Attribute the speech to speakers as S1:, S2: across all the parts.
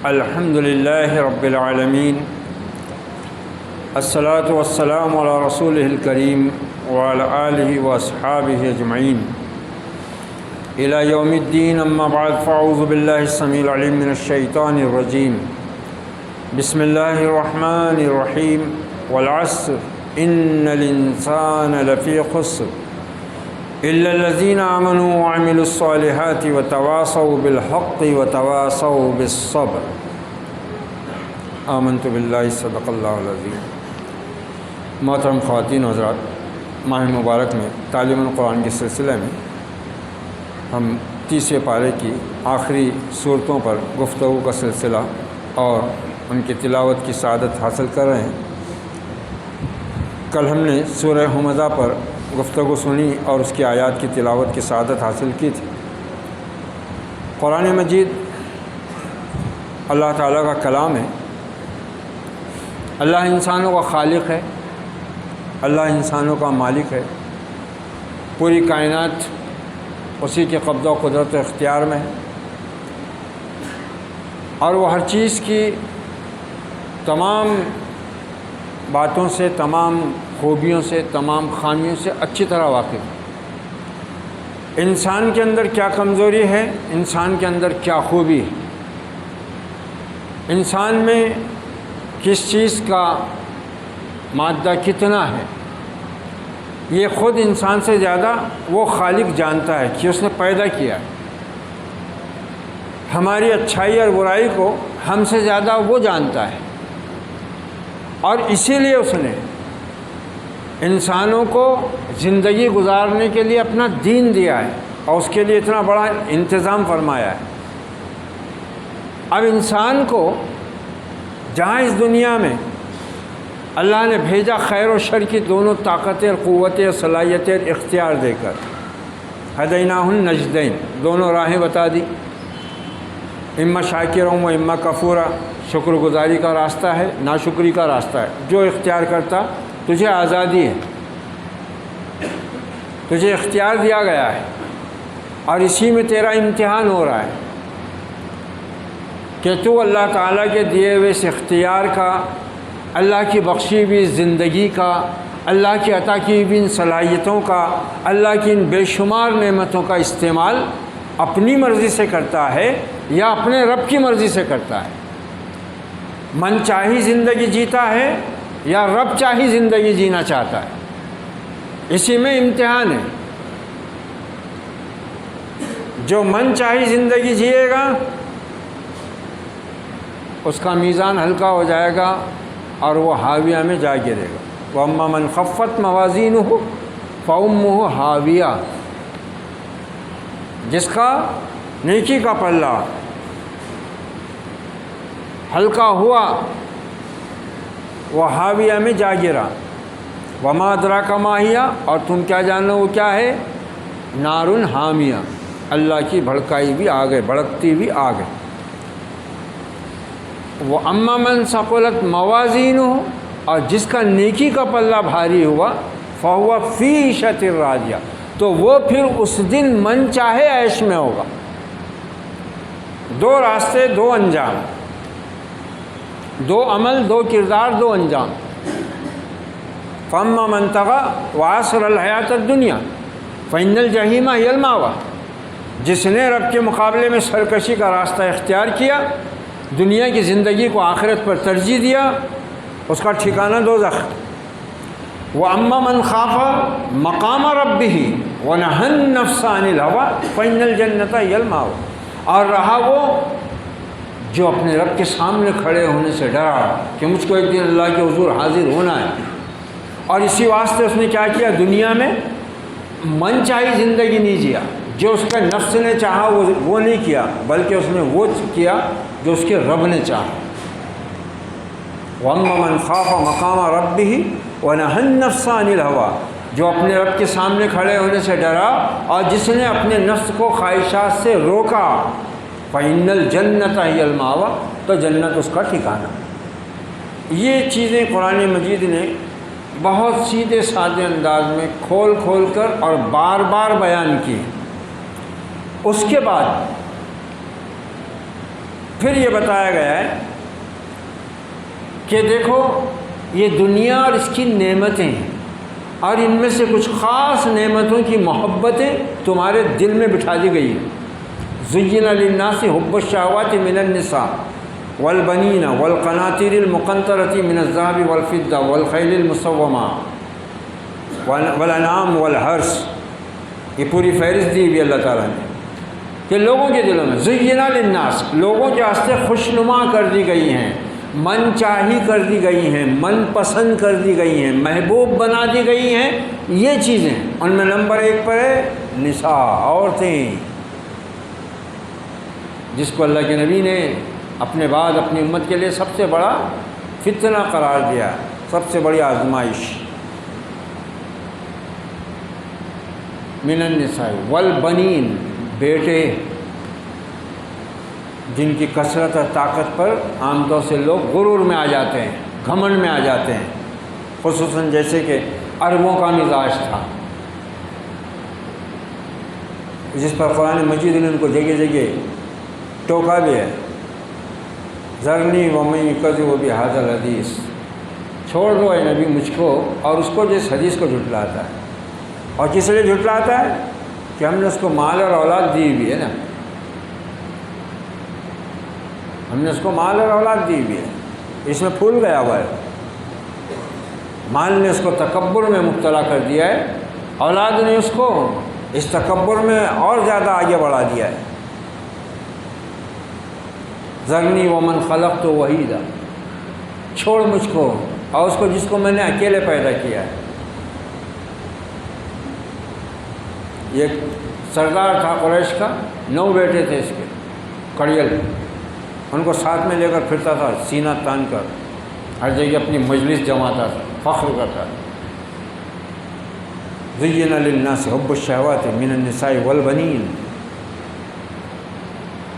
S1: الحمد للہ رب العالمین الصلاة والسلام علی رسولہ الکریم وعلی آلہ واصحابہ اجمعین الی یوم الدین اما بعد فاعوذ باللہ السمیع العلیم من الشیطان الرجیم بسم اللہ الرحمن الرحیم والعصر ان الانسان لفی خسر الا الذین آمنوا وعملوا الصالحات وتواصوا بالحق وتواصوا بالصبر آمنت باللہ صدق اللہ العظیم۔ محترم خواتین و حضرات، ماہ مبارک میں تعلیم القرآن کے سلسلے میں ہم 30 پارے کی آخری صورتوں پر گفتگو کا سلسلہ اور ان کی تلاوت کی سعادت حاصل کر رہے ہیں۔ کل ہم نے سورہ ہمزہ پر گفتگو سنی اور اس کی آیات کی تلاوت کی سعادت حاصل کی تھی۔ قرآن مجید اللہ تعالیٰ کا کلام ہے۔ اللہ انسانوں کا خالق ہے، اللہ انسانوں کا مالک ہے، پوری کائنات اسی کے قبضہ و قدرت و اختیار میں ہے، اور وہ ہر چیز کی تمام باتوں سے، تمام خوبیوں سے، تمام خامیوں سے اچھی طرح واقف ہے۔ انسان کے اندر کیا کمزوری ہے، انسان کے اندر کیا خوبی ہے، انسان میں کس چیز کا مادہ کتنا ہے، یہ خود انسان سے زیادہ وہ خالق جانتا ہے کہ اس نے پیدا کیا ہے۔ ہماری اچھائی اور برائی کو ہم سے زیادہ وہ جانتا ہے، اور اسی لیے اس نے انسانوں کو زندگی گزارنے کے لیے اپنا دین دیا ہے اور اس کے لیے اتنا بڑا انتظام فرمایا ہے۔ اب انسان کو جہاں اس دنیا میں اللہ نے بھیجا خیر و شر کی دونوں طاقتیں اور قوتیں اور صلاحیتیں اور اختیار دے کر، ہدیناہ النجدین، دونوں راہیں بتا دی، اما شاکرا و اما کفورا، شکر گزاری کا راستہ ہے، ناشکری کا راستہ ہے۔ جو اختیار کرتا، تجھے آزادی ہے، تجھے اختیار دیا گیا ہے، اور اسی میں تیرا امتحان ہو رہا ہے کہ تو اللہ تعالیٰ کے دیے ہوئے اس اختیار کا، اللہ کی بخشی ہوئی زندگی کا، اللہ کی عطا کی ہوئی ان صلاحیتوں کا، اللہ کی ان بے شمار نعمتوں کا استعمال اپنی مرضی سے کرتا ہے یا اپنے رب کی مرضی سے کرتا ہے۔ من چاہی زندگی جیتا ہے یا رب چاہی زندگی جینا چاہتا ہے، اسی میں امتحان ہے۔ جو من چاہی زندگی جیے گا اس کا میزان ہلکا ہو جائے گا اور وہ حاویہ میں جا گرے گا۔ وَأَمَّا مَنْ خَفَّتْ مَوَازِينُهُ فَأُمُّهُ حَاوِيَةٌ، جس کا نیکی کا پلہ ہلکا ہوا وہ حاویہ میں جا گرا۔ وَمَا أَدْرَاكَ مَا هِيَ، اور تم کیا جانو وہ کیا ہے؟ نارٌ حامیہ، اللہ کی بھڑکائی بھی آ گئے، بھڑکتی بھی آ گئے۔ وَأَمَّا مَنْ ثَقُلَتْ مَوَازِينُهُ، اور جس کا نیکی کا پلہ بھاری ہوا، فَهُوَ فِي عِيشَةٍ رَاضِيَةٍ، تو وہ پھر اس دن من چاہے عیش میں ہوگا۔ دو راستے، دو انجام، دو عمل، دو کردار، دو انجام۔ فَأَمَّا مَنْ طَغَىٰ وَآثَرَ الْحَيَاةَ الدُّنْيَا فَإِنَّ الْجَحِيمَ هِيَ الْمَأْوَىٰ، جس نے رب کے مقابلے میں سرکشی کا راستہ اختیار کیا، دنیا کی زندگی کو آخرت پر ترجیح دیا، اس کا ٹھکانہ دوزخ۔ وَأَمَّا مَنْ خَافَ مَقَامَ رَبِّهِ وَنَهَى النَّفْسَ عَنِ الْهَوَىٰ فَإِنَّ الْجَنَّةَ هِيَ الْمَأْوَىٰ، اور رہا وہ جو اپنے رب کے سامنے کھڑے ہونے سے ڈرا کہ مجھ کو ایک دن اللہ کے حضور حاضر ہونا ہے، اور اسی واسطے اس نے کیا کیا؟ دنیا میں من چاہی زندگی نہیں جیا، جو اس کے نفس نے چاہا وہ نہیں کیا، بلکہ اس نے وہ کیا جو اس کے رب نے چاہا۔ وَأَمَّا مَنْ خَافَ مَقَامَ رَبِّهِ وَنَهَى النَّفْسَ عَنِ الْهَوَىٰ، جو اپنے رب کے سامنے کھڑے ہونے سے ڈرا اور جس نے اپنے نفس کو خواہشات سے روکا، فَإِنَّ الْجَنَّةَ هِيَ الْمَأْوَىٰ، تو جنت اس کا ٹھکانہ۔ یہ چیزیں قرآن مجید نے بہت سیدھے سادے انداز میں کھول کھول کر اور بار بار بیان کی۔ اس کے بعد پھر یہ بتایا گیا ہے کہ دیکھو یہ دنیا اور اس کی نعمتیں ہیں، اور ان میں سے کچھ خاص نعمتوں کی محبتیں تمہارے دل میں بٹھا دی گئی ہیں۔ زُيِّنَ لِلنَّاسِ حُبُّ الشَّهَوَاتِ مِنَ النِّسَاءِ وَالْبَنِينَ وَالْقَنَاطِيرِ الْمُقَنطَرَةِ مِنَ الذَّهَبِ وَالْفِضَّةِ وَالْخَيْلِ الْمُسَوَّمَةِ وَالْأَنْعَامِ وَالْحَرْثِ، یہ پوری فہرست دی ہوئی اللہ تعالیٰ نے کہ لوگوں کے دلوں میں زُيِّنَ لِلنَّاسِ، لوگوں کے واسطے خوشنما کر دی گئی ہیں، من چاہی کر دی گئی ہیں، من پسند کر دی گئی ہیں، محبوب بنا دی گئی ہیں یہ چیزیں۔ ان میں نمبر 1 پر ہے نساء، عورتیں، جس کو اللہ کے نبی نے اپنے بعد اپنی امت کے لیے سب سے بڑا فتنہ قرار دیا، سب سے بڑی آزمائش۔ من النساء والبنین، بیٹے، جن کی کثرت اور طاقت پر عام طور سے لوگ غرور میں آ جاتے ہیں، گھمنڈ میں آ جاتے ہیں، خصوصاً جیسے کہ عربوں کا مزاج تھا، جس پر قرآن مجید نے ان کو جگہ جگہ ٹوکا بھی ہے۔ ذرنی ومن یکذب بہذا الحدیث، چھوڑ دو اے نبی مجھ کو اور اس کو جو اس حدیث کو جھٹلاتا ہے۔ اور کس لیے جھٹلاتا ہے؟ کہ ہم نے اس کو مال اور اولاد دی ہوئی ہے نا، ہم نے اس کو مال اور اولاد دی ہوئی ہے، اس میں پھول گیا ہوا ہے۔ مال نے اس کو تکبر میں مبتلا کر دیا ہے، اولاد نے اس کو اس تکبر میں اور زیادہ آگے بڑھا دیا ہے۔ ذرنی ومن خلقت وحیدا، چھوڑ مجھ کو اور اس کو جس کو میں نے اکیلے پیدا کیا ہے۔ یہ سردار تھا قریش کا، 9 بیٹے تھے اس کے، کڑیل، ان کو ساتھ میں لے کر پھرتا تھا، سینہ تان کر ہر جگہ اپنی مجلس جماتا تھا، فخر کرتا تھا۔ زُيِّنَ لِلنَّاسِ حُبُّ الشَّهَوَاتِ مِنَ النِّسَاءِ وَالْبَنِينَ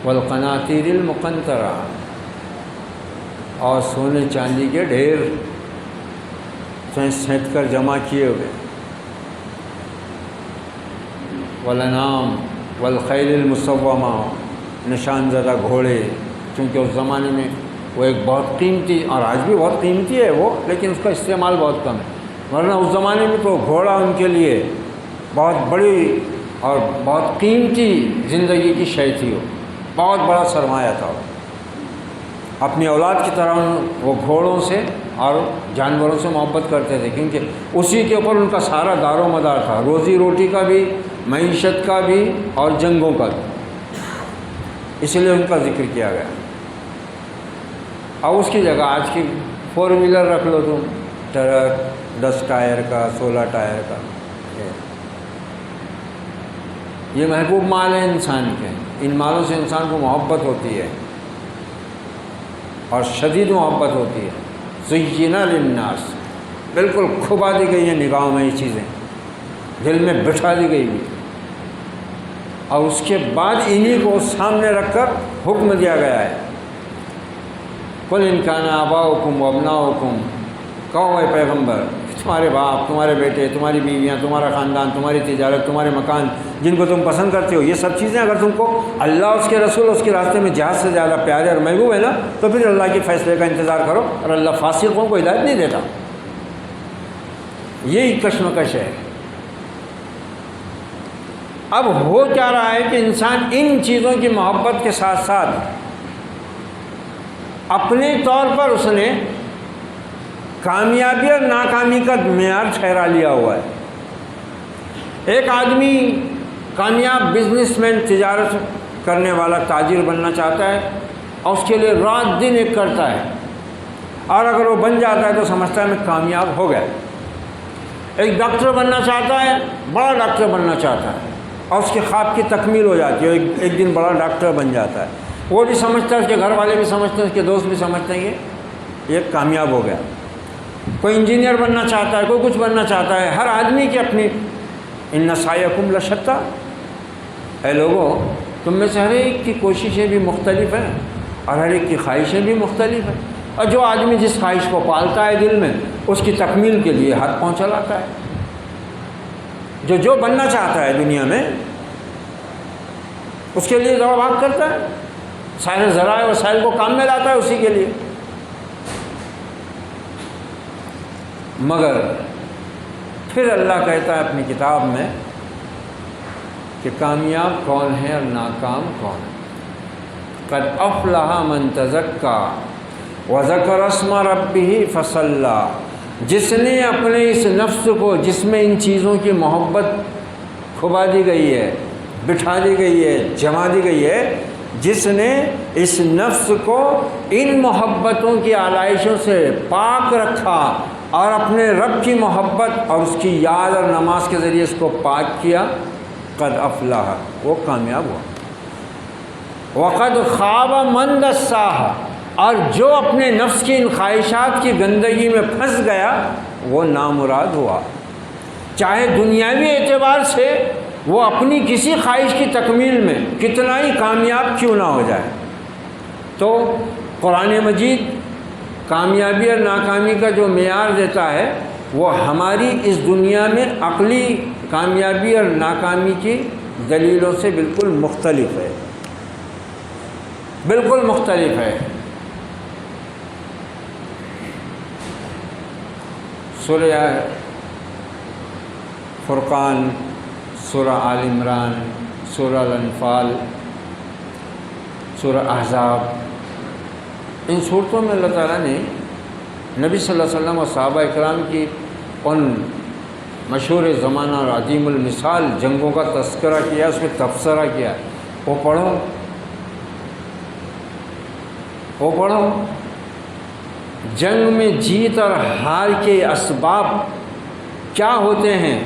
S1: وَالْقَنَاطِيرِ الْمُقَنطَرَةِ، اور سونے چاندی کے ڈھیر سینت کر جمع کیے ہوئے، وَالْأَنْعَامِ وَالْخَيْلِ الْمُسَوَّمَةِ، نشان زدہ گھوڑے، چونکہ اس زمانے میں وہ ایک بہت قیمتی، اور آج بھی بہت قیمتی ہے وہ، لیکن اس کا استعمال بہت کم ہے، ورنہ اس زمانے میں تو گھوڑا ان کے لیے بہت بڑی اور بہت قیمتی زندگی کی شے تھی، وہ بہت بڑا سرمایہ تھا۔ وہ اپنی اولاد کی طرح وہ گھوڑوں سے اور جانوروں سے محبت کرتے تھے، کیونکہ اسی کے اوپر ان کا سارا دار و مدار تھا، روزی روٹی کا بھی، معیشت کا بھی اور جنگوں کا بھی، اس لیے ان کا ذکر کیا گیا۔ اور اس کی جگہ آج کی 4 ویلر رکھ لو تم، ٹرک 10 ٹائر کا، 16 ٹائر کا، یہ محبوب مال ہے انسان کے، ان مالوں سے انسان کو محبت ہوتی ہے اور شدید محبت ہوتی ہے۔ زُيِّنَ لِلنَّاسِ، بالکل کھبا دی گئی ہیں نگاہوں میں یہ چیزیں، دل میں بٹھا دی گئی ہیں، اور اس کے بعد انہی کو سامنے رکھ کر حکم دیا گیا ہے۔ قُلْ إِنْ كَانَ آبَاؤُكُمْ وَأَبْنَاؤُكُمْ، کہو اے پیغمبر، تمہارے باپ، تمہارے بیٹے، تمہاری بیویاں، تمہارا خاندان، تمہاری تجارت، تمہارے مکان جن کو تم پسند کرتے ہو، یہ سب چیزیں اگر تم کو اللہ، اس کے رسول، اس کے راستے میں جہاد سے زیادہ پیارے اور محبوب ہے نا، تو پھر اللہ کے فیصلے کا انتظار کرو، اور اللہ فاسقوں کو ہدایت نہیں دیتا۔ یہی کشمکش ہے۔ اب ہو کیا رہا ہے کہ انسان ان چیزوں کی محبت کے ساتھ ساتھ اپنے طور پر اس نے کامیابی اور ناکامی کا معیار ٹھہرا لیا ہوا ہے۔ ایک آدمی کامیاب بزنس مین، تجارت کرنے والا تاجر بننا چاہتا ہے، اور اس کے لیے رات دن ایک کرتا ہے، اور اگر وہ بن جاتا ہے تو سمجھتا ہے میں کامیاب ہو گیا۔ ایک ڈاکٹر بننا چاہتا ہے، بڑا ڈاکٹر بننا چاہتا ہے، اور اس کے خواب کی تکمیل ہو جاتی ہے، ایک دن بڑا ڈاکٹر بن جاتا ہے، وہ بھی سمجھتا ہے، اس کے گھر والے بھی سمجھتے ہیں، اس کے دوست بھی سمجھتے ہیں کہ یہ کامیاب ہو گیا۔ کوئی انجینئر بننا چاہتا ہے، کوئی کچھ بننا چاہتا ہے، ہر آدمی کی اپنی ان سعیکم لشتیٰ، اے لوگوں تم میں سے ہر ایک کی کوششیں بھی مختلف ہیں اور ہر ایک کی خواہشیں بھی مختلف ہیں، اور جو آدمی جس خواہش کو پالتا ہے دل میں، اس کی تکمیل کے لیے ہاتھ پاؤں چلاتا ہے۔ جو بننا چاہتا ہے دنیا میں، اس کے لیے دوڑ بھاگ کرتا ہے، سارے ذرائع وسائل کو کام میں لاتا ہے اسی کے لیے. مگر پھر اللہ کہتا ہے اپنی کتاب میں کہ کامیاب کون ہے اور ناکام کون ہے. قد افلح من تزکا وذکر اسم ربہ فصلی. جس نے اپنے اس نفس کو جس میں ان چیزوں کی محبت کھبا دی گئی ہے، بٹھا دی گئی ہے، جما دی گئی ہے، جس نے اس نفس کو ان محبتوں کی آلائشوں سے پاک رکھا اور اپنے رب کی محبت اور اس کی یاد اور نماز کے ذریعے اس کو پاک کیا، قد افلح، وہ کامیاب ہوا. وقد خواب من دساہا، اور جو اپنے نفس کی ان خواہشات کی گندگی میں پھنس گیا وہ نامراد ہوا. چاہے دنیاوی اعتبار سے وہ اپنی کسی خواہش کی تکمیل میں کتنا ہی کامیاب کیوں نہ ہو جائے. تو قرآن مجید کامیابی اور ناکامی کا جو معیار دیتا ہے وہ ہماری اس دنیا میں عقلی کامیابی اور ناکامی کی دلیلوں سے بالکل مختلف ہے، بالکل مختلف ہے. سورہ فرقان، سورہ آل عمران، سورہ الانفال، سورہ احزاب، ان صورتوں میں اللہ تعالیٰ نے نبی صلی اللہ علیہ وسلم اور صحابہ اکرام کی ان مشہور زمانہ اور عظیم المثال جنگوں کا تذکرہ کیا، اس میں تبصرہ کیا. وہ پڑھو جنگ میں جیت اور ہار کے اسباب کیا ہوتے ہیں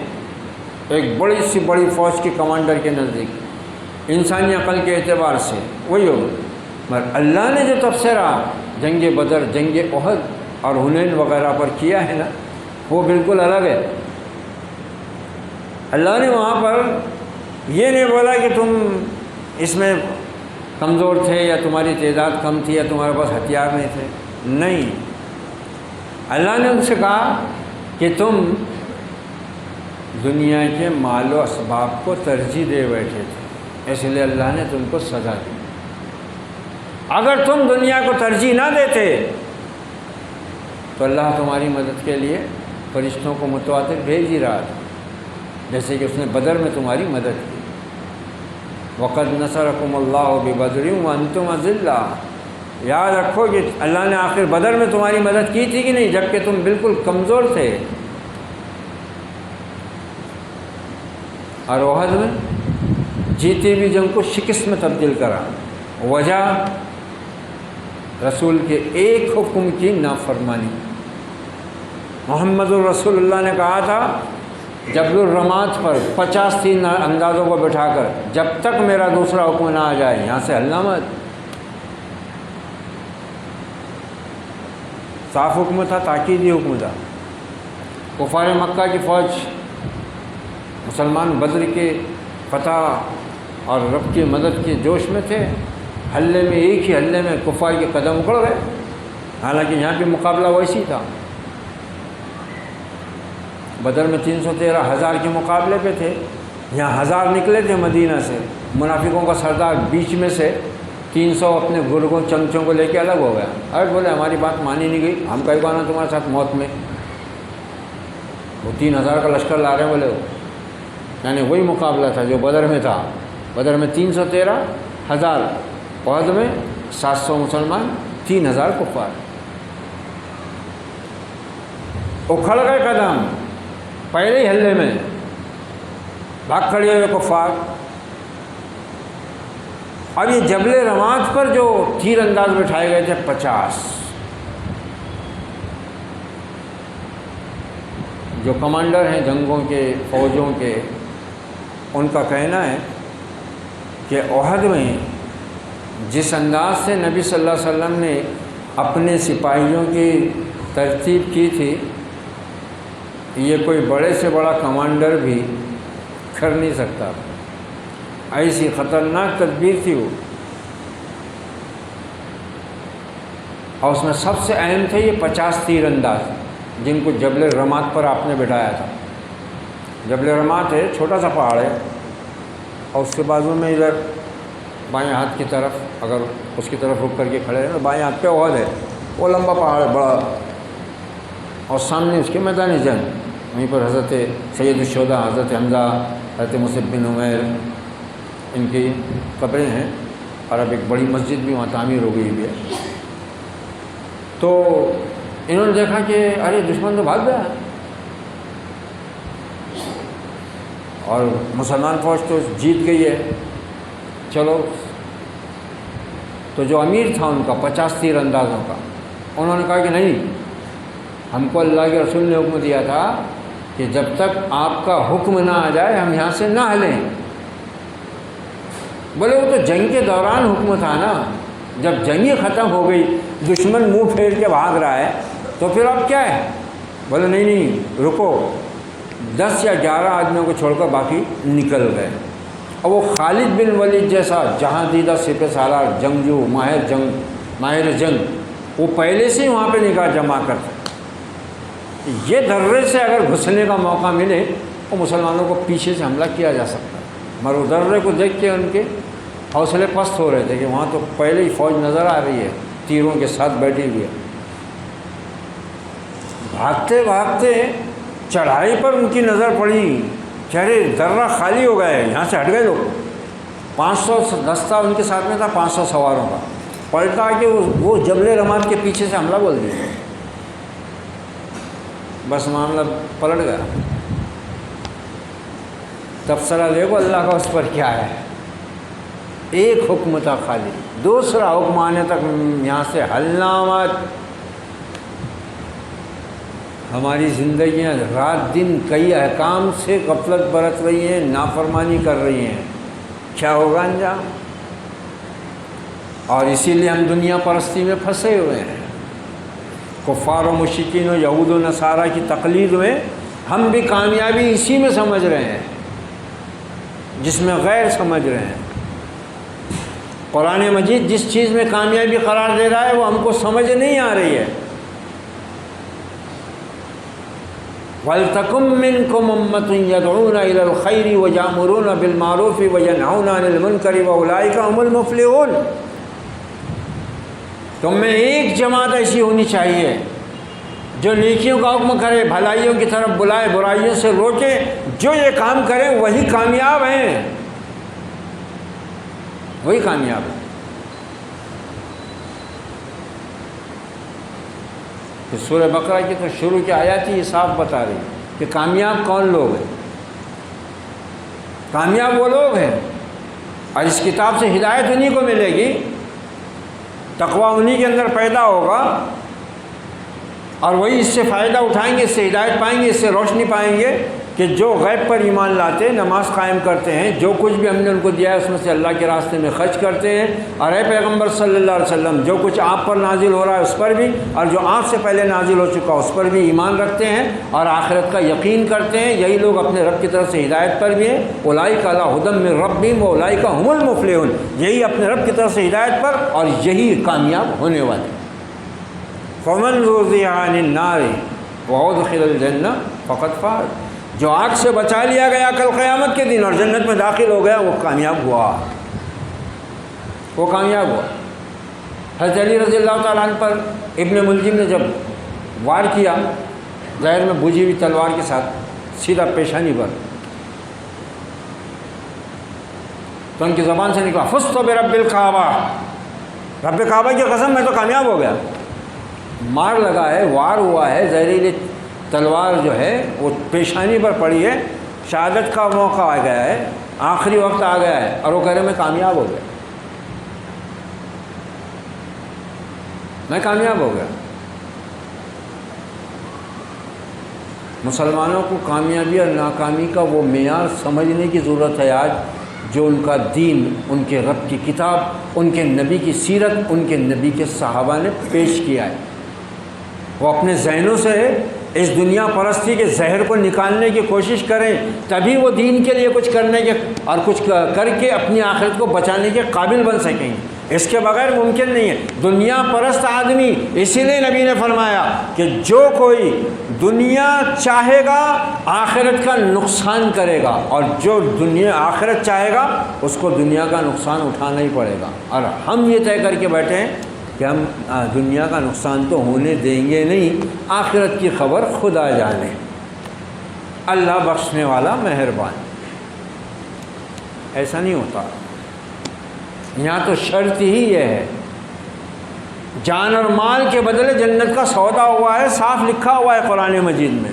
S1: ایک بڑی سی بڑی فوج کے کمانڈر کے نزدیک انسانی عقل کے اعتبار سے وہی ہوگا. مگر اللہ نے جو تبصرہ جنگ بدر، جنگ احد اور حنین وغیرہ پر کیا ہے نا، وہ بالکل الگ ہے. اللہ نے وہاں پر یہ نہیں بولا کہ تم اس میں کمزور تھے یا تمہاری تعداد کم تھی یا تمہارے پاس ہتھیار نہیں تھے. نہیں، اللہ نے ان سے کہا کہ تم دنیا کے مال و اسباب کو ترجیح دے بیٹھے تھے، اس لیے اللہ نے تم کو سزا دی. اگر تم دنیا کو ترجیح نہ دیتے تو اللہ تمہاری مدد کے لیے فرشتوں کو متواتر بھیج ہی رہا تھا، جیسے کہ اس نے بدر میں تمہاری مدد کی. وقد نصرکم اللہ ببدر وانتم اذلہ. یاد رکھو کہ اللہ نے آخر بدر میں تمہاری مدد کی تھی کہ نہیں، جبکہ تم بالکل کمزور تھے. اور احد میں جیتی بھی جنگ کو شکست میں تبدیل کرا. وجہ رسول کے ایک حکم کی نافرمانی. محمد الرسول اللہ نے کہا تھا جبل الرمات پر 50 تین اندازوں کو بٹھا کر جب تک میرا دوسرا حکم نہ آ جائے یہاں سے ہلنا مت. صاف حکم تھا، تاکیدی حکم تھا. کفار مکہ کی فوج مسلمان بدر کے فتح اور رب کی مدد کے جوش میں تھے. حلے میں ایک ہی حلے میں کفار کے قدم اکڑ گئے. حالانکہ یہاں پہ مقابلہ ویسی تھا. بدر میں 313,000 کے مقابلے پہ تھے، یہاں 1000 نکلے تھے مدینہ سے. منافقوں کا سردار بیچ میں سے 300 اپنے گرگوں چمچوں کو لے کے الگ ہو گیا. ارے بولے ہماری بات مانی نہیں گئی، ہم کئی بار تمہارے ساتھ موت میں. وہ 3000 کا لشکر لا رہے ہیں بولے، یعنی وہی مقابلہ تھا جو بدر میں تھا. بدر میں 313,000، احد میں 700 مسلمان، 3000 کفار. اکھڑ گئے قدم پہلے ہی حلے میں، بھاگ کھڑے ہوئے کفار. اب یہ جبل رمات پر جو تیر انداز بٹھائے گئے تھے 50، جو کمانڈر ہیں جنگوں کے، فوجوں کے، ان کا کہنا ہے کہ احد میں جس انداز سے نبی صلی اللہ علیہ وسلم نے اپنے سپاہیوں کی ترتیب کی تھی، یہ کوئی بڑے سے بڑا کمانڈر بھی کر نہیں سکتا. ایسی خطرناک تدبیر تھی وہ. اور اس میں سب سے اہم تھے یہ 50 تیر انداز جن کو جبل رمات پر آپ نے بٹھایا تھا. جبل رمات ہے، چھوٹا سا پہاڑ ہے، اور اس کے بازو میں ادھر بائیں ہاتھ کی طرف اگر اس کی طرف رک کر کے کھڑے ہیں نا، بائیں ہاتھ پہ احد ہے، وہ لمبا پہاڑ ہے بڑا، اور سامنے اس کے میدان جنگ، وہیں پر حضرت سید الشہداء حضرت حمزہ، حضرت مصعب بن عمیر، ان کی قبریں ہیں، اور اب ایک بڑی مسجد بھی وہاں تعمیر ہو گئی ہے۔ تو انہوں نے دیکھا کہ ارے دشمن تو بھاگ گیا، اور مسلمان فوج تو جیت گئی ہے، چلو۔ تو جو امیر تھا ان کا 50 تیر اندازوں کا، انہوں نے کہا کہ نہیں، ہم کو اللہ کے رسول نے حکم دیا تھا کہ جب تک آپ کا حکم نہ آ جائے ہم یہاں سے نہ ہلیں۔ بولے وہ تو جنگ کے دوران حکم تھا نا، جب جنگ ہی ختم ہو گئی، دشمن منہ پھیر کے بھاگ رہا ہے، تو پھر اب کیا ہے؟ بولے نہیں نہیں رکو، 10 یا 11 آدمیوں کو چھوڑ کر باقی نکل گئے۔ اور وہ خالد بن ولید جیسا جہاں دیدہ سپہ سالار، جنگجو، ماہر جنگ، وہ پہلے سے ہی وہاں پہ نگاہ جمع کرتے۔ یہ درے سے اگر گھسنے کا موقع ملے تو مسلمانوں کو پیچھے سے حملہ کیا جا سکتا ہے، مگر وہ درے کو دیکھ کے ان کے حوصلے پست ہو رہے تھے کہ وہاں تو پہلے ہی فوج نظر آ رہی ہے، تیروں کے ساتھ بیٹھی ہوئی ہے۔ بھاگتے بھاگتے چڑھائی پر ان کی نظر پڑی، چہرے درہ خالی ہو گئے، یہاں سے ہٹ گئے لوگ۔ 500 دستہ ان کے ساتھ میں تھا، 500 سواروں کا، پلٹا کہ وہ جبل رماد کے پیچھے سے حملہ بول دیا، بس معاملہ پلٹ گیا۔ تبصرہ دیکھو اللہ کا اس پر کیا ہے، ایک حکم تھا خالی، دوسرا حکم آنے تک یہاں سے ہلنا مت۔ ہماری زندگیاں رات دن کئی احکام سے غفلت برت رہی ہیں، نافرمانی کر رہی ہیں، کیا ہوگا انجام؟ اور اسی لیے ہم دنیا پرستی میں پھنسے ہوئے ہیں، کفار و مشرکین و یہود و نصارہ کی تقلید میں ہم بھی کامیابی اسی میں سمجھ رہے ہیں جس میں غیر سمجھ رہے ہیں۔ قرآن مجید جس چیز میں کامیابی قرار دے رہا ہے وہ ہم کو سمجھ نہیں آ رہی ہے۔ وَلْتَكُن مِّنكُمْ أُمَّةٌ يَدْعُونَ إِلَى الْخَيْرِ وَيَأْمُرُونَ بِالْمَعْرُوفِ وَيَنْهَوْنَ عَنِ الْمُنكَرِ وَأُولَٰئِكَ هُمُ الْمُفْلِحُونَ۔ تم میں ایک جماعت ایسی ہونی چاہیے جو نیکیوں کا حکم کرے، بھلائیوں کی طرف بلائے، برائیوں سے روکے، جو یہ کام کریں وہی کامیاب ہیں، وہی کامیاب ہے۔ کہ سورہ بقرہ کی تو شروع کی آیات ہی صاف بتا رہی کہ کامیاب کون لوگ ہیں۔ کامیاب وہ لوگ ہیں، اور اس کتاب سے ہدایت انہی کو ملے گی، تقویٰ انہی کے اندر پیدا ہوگا، اور وہی اس سے فائدہ اٹھائیں گے، اس سے ہدایت پائیں گے، اس سے روشنی پائیں گے کہ جو غیب پر ایمان لاتے، نماز قائم کرتے ہیں، جو کچھ بھی ہم نے ان کو دیا ہے اس میں سے اللہ کے راستے میں خرچ کرتے ہیں، اور اے پیغمبر صلی اللہ علیہ وسلم جو کچھ آپ پر نازل ہو رہا ہے اس پر بھی، اور جو آپ سے پہلے نازل ہو چکا اس پر بھی ایمان رکھتے ہیں، اور آخرت کا یقین کرتے ہیں، یہی لوگ اپنے رب کی طرف سے ہدایت پر بھی ہیں۔ اولئک علی ھدی من ربہم واولئک ھم المفلحون، یہی اپنے رب کی طرف سے ہدایت پر اور یہی کامیاب ہونے والے۔ فمن زحزح عن النار وادخل الجنہ فقد فاز، جو آگ سے بچا لیا گیا کل قیامت کے دن اور جنت میں داخل ہو گیا وہ کامیاب ہوا، وہ کامیاب ہوا۔ حضرت علی رضی اللہ تعالیٰ عنہ پر ابن ملجم نے جب وار کیا، ظاہر میں بجھی ہوئی تلوار کے ساتھ سیدھا پیشانی پر، تو ان کی زبان سے نکلا فزت برب الکعبہ، رب کعبہ کی قسم میں تو کامیاب ہو گیا۔ مار لگا ہے، وار ہوا ہے، زہریلی تلوار جو ہے وہ پیشانی پر پڑی ہے، شہادت کا موقع آ گیا ہے، آخری وقت آ گیا ہے، اور وہ کہہ رہے میں کامیاب ہو گیا، میں کامیاب ہو گیا۔ مسلمانوں کو کامیابی اور ناکامی کا وہ معیار سمجھنے کی ضرورت ہے آج، جو ان کا دین، ان کے رب کی کتاب، ان کے نبی کی سیرت، ان کے نبی کے صحابہ نے پیش کیا ہے۔ وہ اپنے ذہنوں سے اس دنیا پرستی کے زہر کو نکالنے کی کوشش کریں، تبھی وہ دین کے لیے کچھ کرنے کے اور کچھ کر کے اپنی آخرت کو بچانے کے قابل بن سکیں گے۔ اس کے بغیر ممکن نہیں ہے. دنیا پرست آدمی، اسی لیے نبی نے فرمایا کہ جو کوئی دنیا چاہے گا آخرت کا نقصان کرے گا، اور جو دنیا آخرت چاہے گا اس کو دنیا کا نقصان اٹھانا ہی پڑے گا. اور ہم یہ طے کر کے بیٹھے ہیں کہ ہم دنیا کا نقصان تو ہونے دیں گے نہیں، آخرت کی خبر خدا جانے. اللہ بخشنے والا مہربان. ایسا نہیں ہوتا. یہاں تو شرط ہی یہ ہے، جان اور مال کے بدلے جنت کا سودا ہوا ہے، صاف لکھا ہوا ہے قرآن مجید میں،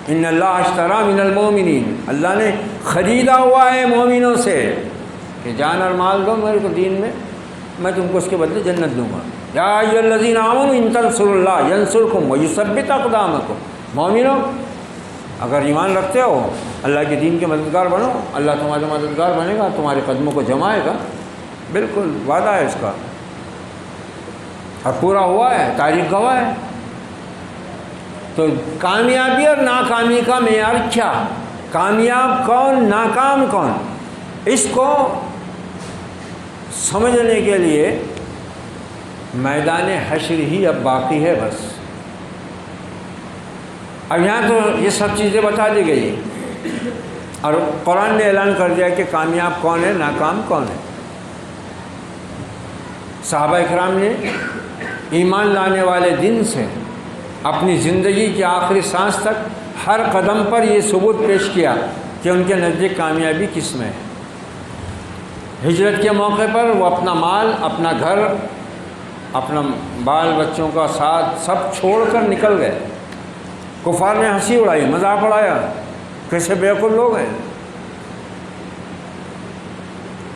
S1: ان اللہ اشتری من المؤمنین، اللہ نے خریدا ہوا ہے مومنوں سے کہ جان اور مال دو میرے کو دین میں تم کو اس کے بدلے جنت دوں گا. یا ایھا الذین آمنوا ان تنصروا اللہ ینصرکم ویثبت اقدامکم. مومنوں اگر ایمان رکھتے ہو اللہ کے دین کے مددگار بنو، اللہ تمہارے مددگار بنے گا، تمہارے قدموں کو جمائے گا. بالکل وعدہ ہے اس کا، اور پورا ہوا ہے، تاریخ گواہ ہے. تو کامیابی اور ناکامی کا معیار کیا؟ کامیاب کون، ناکام کون، اس کو سمجھنے کے لیے میدان حشر ہی اب باقی ہے بس. اب یہاں تو یہ سب چیزیں بتا دی گئی اور قرآن نے اعلان کر دیا کہ کامیاب کون ہے، ناکام کون ہے. صحابہ اکرام نے ایمان لانے والے دن سے اپنی زندگی کی آخری سانس تک ہر قدم پر یہ ثبوت پیش کیا کہ ان کے نزدیک کامیابی کس میں ہے. ہجرت کے موقع پر وہ اپنا مال، اپنا گھر، اپنا بال بچوں کا ساتھ سب چھوڑ کر نکل گئے. کفار نے ہنسی اڑائی، مذاق اڑایا، کیسے بیوقوف لوگ ہیں.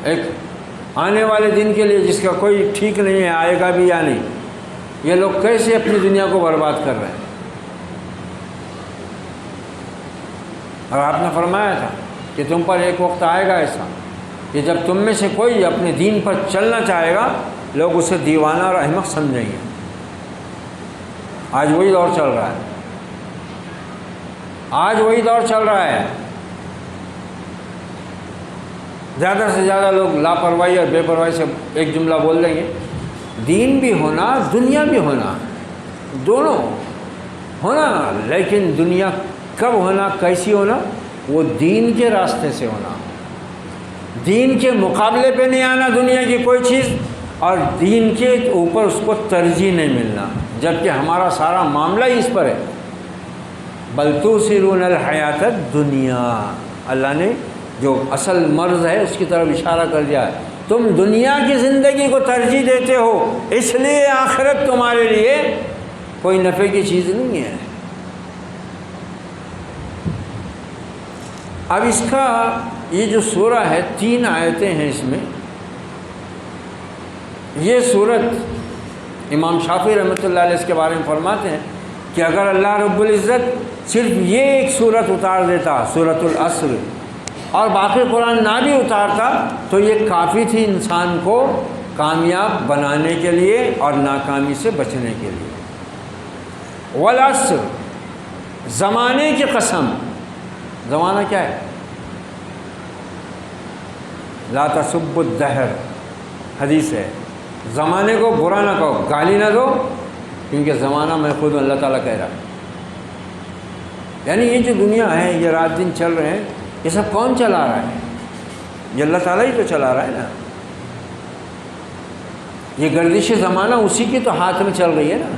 S1: ایک آنے والے دن کے لیے جس کا کوئی ٹھیک نہیں ہے، آئے گا بھی یا نہیں، یہ لوگ کیسے اپنی دنیا کو برباد کر رہے ہیں. اور آپ نے فرمایا تھا کہ تم پر ایک وقت آئے گا ایسا کہ جب تم میں سے کوئی اپنے دین پر چلنا چاہے گا لوگ اسے دیوانہ اور احمق سمجھیں گے. آج وہی دور چل رہا ہے، آج وہی دور چل رہا ہے. زیادہ سے زیادہ لوگ لاپرواہی اور بے پرواہی سے ایک جملہ بول دیں گے، دین بھی ہونا دنیا بھی ہونا، دونوں ہونا، لیکن دنیا کب ہونا، کیسی ہونا؟ وہ دین کے راستے سے ہونا. دین کے مقابلے پہ نہیں آنا دنیا کی کوئی چیز، اور دین کے اوپر اس کو ترجیح نہیں ملنا، جبکہ ہمارا سارا معاملہ ہی اس پر ہے. بل تؤثرون الحیات الدنیا، اللہ نے جو اصل مرض ہے اس کی طرف اشارہ کر دیا ہے. تم دنیا کی زندگی کو ترجیح دیتے ہو، اس لیے آخرت تمہارے لیے کوئی نفع کی چیز نہیں ہے. اب اس کا یہ جو سورہ ہے 3 آیتیں ہیں اس میں. یہ صورت امام شافعی رحمۃ اللہ علیہ اس کے بارے میں فرماتے ہیں کہ اگر اللہ رب العزت صرف یہ ایک صورت اتار دیتا، سورۃ العصر، اور باقی قرآن نہ بھی اتارتا تو یہ کافی تھی انسان کو کامیاب بنانے کے لیے اور ناکامی سے بچنے کے لیے. والعصر، زمانے کی قسم. زمانہ کیا ہے؟ لا تسبوا الدہر، حدیث ہے. زمانے کو برا نہ کہو، گالی نہ دو، کیونکہ زمانہ میں خود اللہ تعالیٰ کہہ رہا ہے. یعنی یہ جو دنیا ہے، یہ رات دن چل رہے ہیں، یہ سب کون چلا رہا ہے؟ یہ اللہ تعالیٰ ہی تو چلا رہا ہے نا. یہ گردش زمانہ اسی کی تو ہاتھ میں چل رہی ہے نا.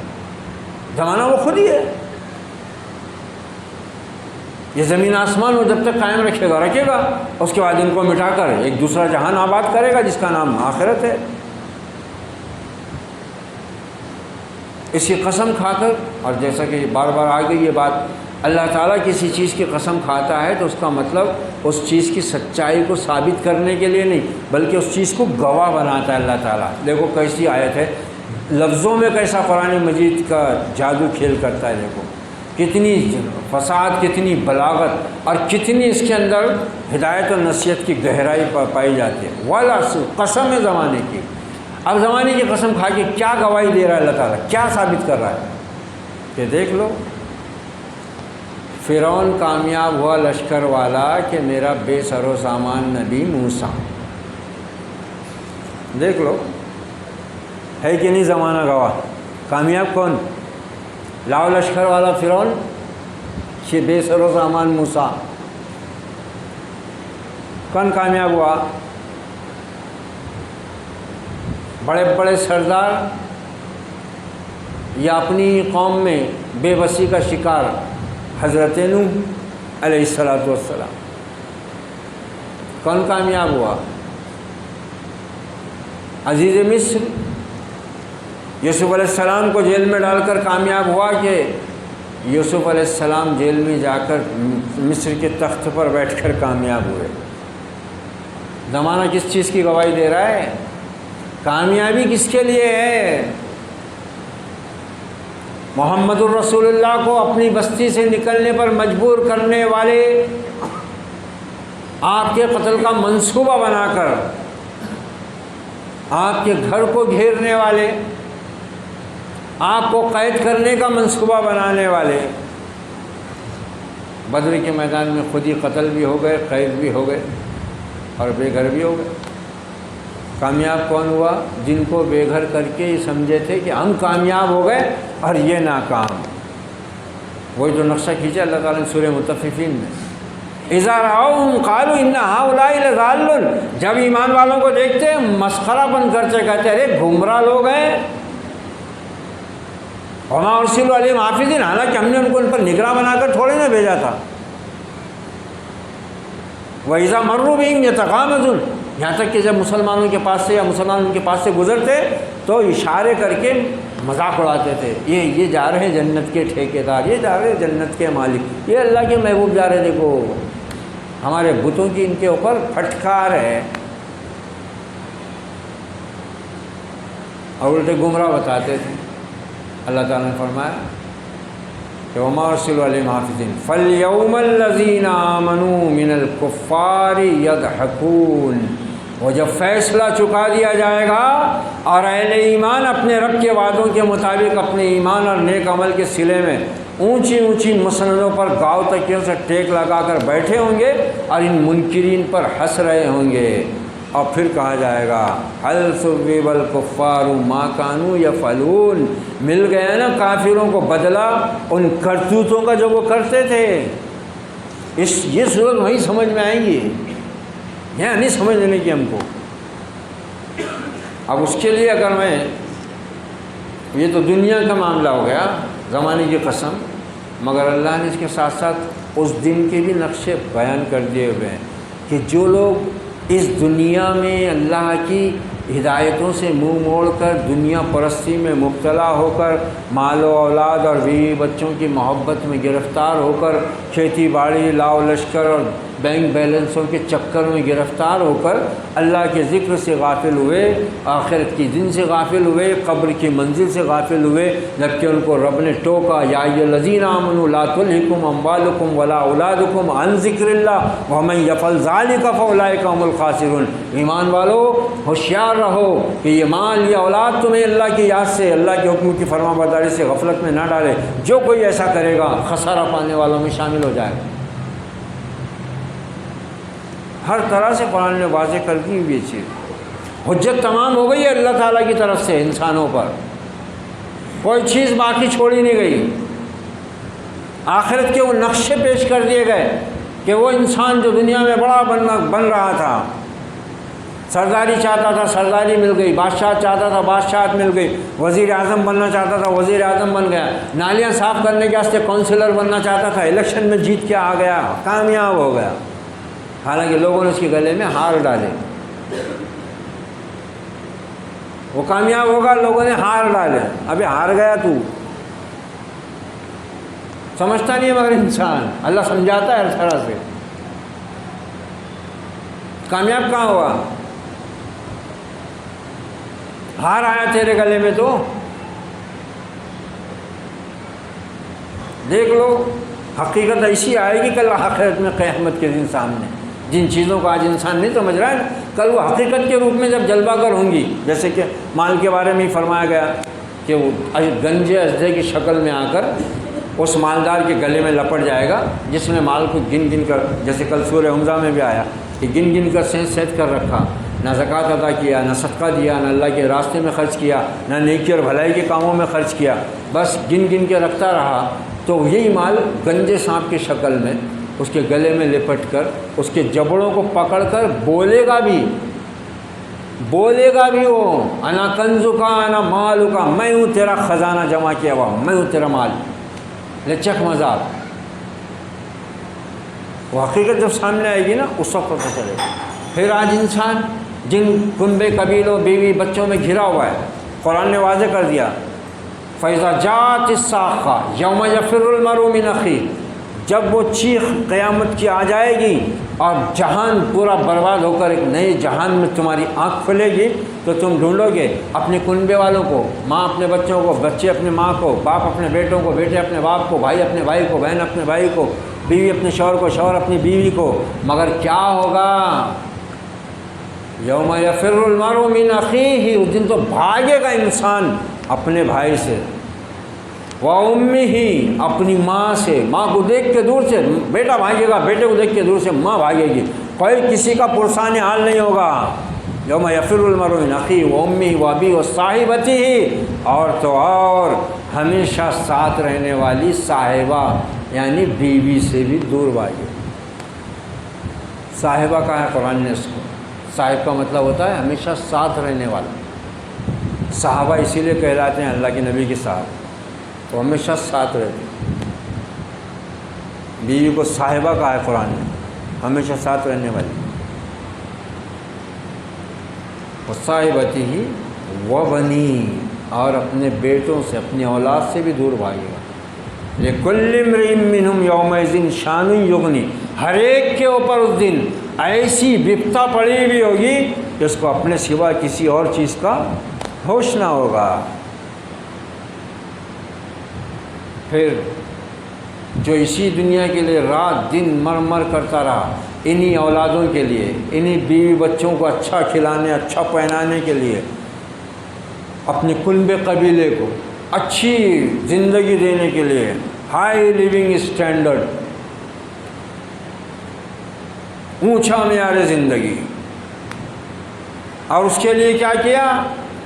S1: زمانہ وہ خود ہی ہے. یہ زمین آسمان وہ جب تک قائم رکھے گا، اس کے بعد ان کو مٹا کر ایک دوسرا جہان آباد کرے گا جس کا نام آخرت ہے. اس کی قسم کھا کر، اور جیسا کہ بار بار آ گئی یہ بات، اللہ تعالیٰ کسی چیز کی قسم کھاتا ہے تو اس کا مطلب اس چیز کی سچائی کو ثابت کرنے کے لیے نہیں، بلکہ اس چیز کو گواہ بناتا ہے اللہ تعالیٰ. دیکھو کیسی آیت ہے، لفظوں میں کیسا قرآن مجید کا جادو کھیل کرتا ہے. دیکھو کتنی فصاحت، کتنی بلاغت، اور کتنی اس کے اندر ہدایت و نصیحت کی گہرائی پائی جاتی ہے. والعصر، قسم ہے زمانے کی. اب زمانے کی قسم کھا کے کیا گواہی دے رہا ہے اللہ تعالیٰ، کیا ثابت کر رہا ہے کہ دیکھ لو فرعون کامیاب ہوا لشکر والا کہ میرا بے سر و سامان نبی موسیٰ. دیکھ لو ہے کہ نہیں زمانہ گواہ؟ کامیاب کون؟ لاؤ لشکر والا فرعون، بے سر و سامان موسیٰ، کون کامیاب ہوا؟ بڑے بڑے سردار یا اپنی قوم میں بے بسی کا شکار حضرت نوح علیہ السلام، کون کامیاب ہوا؟ عزیز مصر یوسف علیہ السلام کو جیل میں ڈال کر کامیاب ہوا کہ یوسف علیہ السلام جیل میں جا کر مصر کے تخت پر بیٹھ کر کامیاب ہوئے؟ زمانہ کس چیز کی گواہی دے رہا ہے؟ کامیابی کس کے لیے ہے؟ محمد الرسول اللہ کو اپنی بستی سے نکلنے پر مجبور کرنے والے، آپ کے قتل کا منصوبہ بنا کر آپ کے گھر کو گھیرنے والے، آپ کو قید کرنے کا منصوبہ بنانے والے، بدر کے میدان میں خود ہی قتل بھی ہو گئے، قید بھی ہو گئے اور بے گھر بھی ہو گئے۔ کامیاب کون ہوا؟ جن کو بے گھر کر کے یہ سمجھے تھے کہ ہم کامیاب ہو گئے اور یہ ناکام۔ وہی جو نقشہ کھینچا اللہ تعالیٰ نے سورہ مطففین میں، اذا رأوہم قالوا ان ہؤلاء لضالون، جب ایمان والوں کو دیکھتے مسخرہ بن کرتے کہتے ارے گمراہ لوگ ہیں۔ وما ارسلوا علیہم حافظین، حالانکہ ہم نے ان کو ان پر نگراں بنا کر تھوڑے نہ بھیجا تھا۔ وَإِذَا مَرُّوا بِهِمْ يَتَغَامَزُونَ، یہاں تک کہ جب مسلمانوں کے پاس سے یا مسلمان ان کے پاس سے گزرتے تو اشارے کر کے مذاق اڑاتے تھے، یہ جا رہے ہیں جنت کے ٹھیکیدار، یہ جا رہے ہیں جنت کے مالک، یہ اللہ کے محبوب جا رہے، دیکھو ہمارے بتوں کی ان کے اوپر پھٹکار ہے، اور الٹے گمراہ بتاتے تھے۔ اللہ تعالیٰ نے فرمایا کہ وما ارسلوا علیہم حافظین فالیوم الذین آمنوا من الکفار یضحکون، وہ جب فیصلہ چکا دیا جائے گا اور اہل ایمان اپنے رب کے وعدوں کے مطابق اپنے ایمان اور نیک عمل کے صلے میں اونچی اونچی مسندوں پر گاؤ تکیوں سے ٹیک لگا کر بیٹھے ہوں گے اور ان منکرین پر ہنس رہے ہوں گے، اور پھر کہا جائے گا هل ثوب الکفار ما كانوا یفعلون، مل گیا نا کافروں کو بدلہ ان کرتوتوں کا جو وہ کرتے تھے۔ یہ صورت وہیں سمجھ میں آئیں گی، یہاں نہیں سمجھ لینے کی ہم کو۔ اب اس کے لیے اگر میں، یہ تو دنیا کا معاملہ ہو گیا، زمانے کی قسم، مگر اللہ نے اس کے ساتھ ساتھ اس دن کے بھی نقشے بیان کر دیے ہوئے ہیں کہ جو لوگ اس دنیا میں اللہ کی ہدایتوں سے منہ موڑ کر دنیا پرستی میں مبتلا ہو کر مال و اولاد اور بیوی بچوں کی محبت میں گرفتار ہو کر کھیتی باڑی لاؤ لشکر اور بینک بیلنسوں کے چکر میں گرفتار ہو کر اللہ کے ذکر سے غافل ہوئے، آخرت کی دن سے غافل ہوئے، قبر کی منزل سے غافل ہوئے، جبکہ ان کو رب نے ٹوکا یا ایھا الذین آمنوا لا تلھکم اموالکم ولا اولادکم عن ذکر اللہ ومن یفعل ذلک فاولئک هم الخاسرون۔ ایمان والو ہوشیار رہو کہ یہ مال یا اولاد تمہیں اللہ کی یاد سے، اللہ کے حکم کی فرما برداری سے غفلت میں نہ ڈالے، جو کوئی ایسا کرے گا خسارہ پانے والوں میں شامل ہو جائے گا۔ ہر طرح سے قرآن نے واضح کر دی ہوئی چیز، حجت تمام ہو گئی ہے اللہ تعالیٰ کی طرف سے انسانوں پر، کوئی چیز باقی چھوڑی نہیں گئی۔ آخرت کے وہ نقشے پیش کر دیے گئے کہ وہ انسان جو دنیا میں بڑا بن رہا تھا، سرداری چاہتا تھا سرداری مل گئی، بادشاہ چاہتا تھا بادشاہت مل گئی، وزیر اعظم بننا چاہتا تھا وزیر اعظم بن گیا، نالیاں صاف کرنے کے واسطے کونسلر بننا چاہتا تھا الیکشن میں جیت کے آ گیا، کامیاب ہو گیا، حالانکہ لوگوں نے اس کے گلے میں ہار ڈالے۔ وہ کامیاب ہوگا، لوگوں نے ہار ڈالے، ابھی ہار گیا تو سمجھتا نہیں ہے، مگر انسان اللہ سمجھاتا ہے ہر طرح سے۔ کامیاب کہاں ہوا؟ ہار آیا تیرے گلے میں تو دیکھ لو، حقیقت ایسی آئے گی کل آخرت میں قیامت کے دن سامنے، جن چیزوں کو آج انسان نہیں سمجھ رہا ہے، کل وہ حقیقت کے روپ میں جب جلوہ گر ہوں گی۔ جیسے کہ مال کے بارے میں ہی فرمایا گیا کہ وہ گنج اژدھے کی شکل میں آ کر اس مالدار کے گلے میں لپٹ جائے گا جس نے مال کو گن گن کر، جیسے کل سورہ حمزہ میں بھی آیا کہ گن گن کر سینت سینت کر رکھا، نہ زکوٰۃ ادا کیا، نہ صدقہ دیا، نہ اللہ کے راستے میں خرچ کیا، نہ نیکی اور بھلائی کے کاموں میں خرچ کیا، بس گن گن کے رکھتا رہا، تو یہی مال گنجے سانپ کی شکل میں اس کے گلے میں لپٹ کر اس کے جبڑوں کو پکڑ کر بولے گا بھی وہ، انا کنزو کا انا مالو کا، میں ہوں تیرا خزانہ جمع کیا ہوا، میں ہوں تیرا مال، لچک مذاق۔ وہ حقیقت جب سامنے آئے گی نا اس وقت پتہ چلے گا۔ پھر آج انسان جن کنبے قبیلوں بیوی بچوں میں گھرا ہوا ہے، قرآن نے واضح کر دیا فَإِذَا جَاءَتِ الصَّاخَّةُ يَوْمَ يَفِرُّ الْمَرْءُ مِنْ أَخِيهِ، جب وہ چیخ قیامت کی آ جائے گی اور جہان پورا برباد ہو کر ایک نئے جہان میں تمہاری آنکھ کھلے گی، تو تم ڈھونڈو گے اپنے کنبے والوں کو، ماں اپنے بچوں کو، بچے اپنے ماں کو، باپ اپنے بیٹوں کو، بیٹے اپنے باپ کو، بھائی اپنے بھائی کو، بہن اپنے بھائی کو، بیوی اپنے شوہر کو، شوہر اپنی بیوی کو، مگر کیا ہوگا؟ یوم یفر المرء من اخیہ، اس دن تو بھاگے گا انسان اپنے بھائی سے، وَأُمِّهِ، اپنی ماں سے، ماں کو دیکھ کے دور سے بیٹا بھاگے گا، بیٹے کو دیکھ کے دور سے ماں بھاگے گی، کوئی کسی کا پرسان حال نہیں ہوگا۔ یوم یفر المرء من اخیہ وَأُمِّهِ وَأَبِيهِ وَصَاحِبَتِهِ، اور تو اور ہمیشہ ساتھ رہنے والی صاحبہ یعنی بیوی سے بھی دور بھاگے۔ صاحبہ کا ہے قرآن نے اس کو، صاحب کا مطلب ہوتا ہے ہمیشہ ساتھ رہنے والا۔ صحابہ اسی لیے کہلاتے ہیں اللہ کے نبی کے ساتھ، وہ ہمیشہ ساتھ رہتے ہیں۔ بیوی کو صاحبہ کہا ہے قرآن نے، ہمیشہ ساتھ رہنے والی۔ وَصَاحِبَتِهِ وَبَنِيهِ، اور اپنے بیٹوں سے، اپنی اولاد سے بھی دور بھاگے گا۔ لِكُلِّ امْرِئٍ مِّنْهُمْ يَوْمَئِذٍ شَانٌ يُغْنِي، ہر ایک کے اوپر اس دن ایسی بپتا پڑی ہوئی ہوگی کہ اس کو اپنے سوا کسی اور چیز کا ہوش نہ ہوگا۔ پھر جو اسی دنیا کے لیے رات دن مر مر کرتا رہا، انہی اولادوں کے لیے، انہی بیوی بچوں کو اچھا کھلانے، اچھا پہنانے کے لیے، اپنے کنبے قبیلے کو اچھی زندگی دینے کے لیے، ہائی لیونگ اسٹینڈرڈ، اونچا معیار زندگی، اور اس کے لیے کیا کیا؟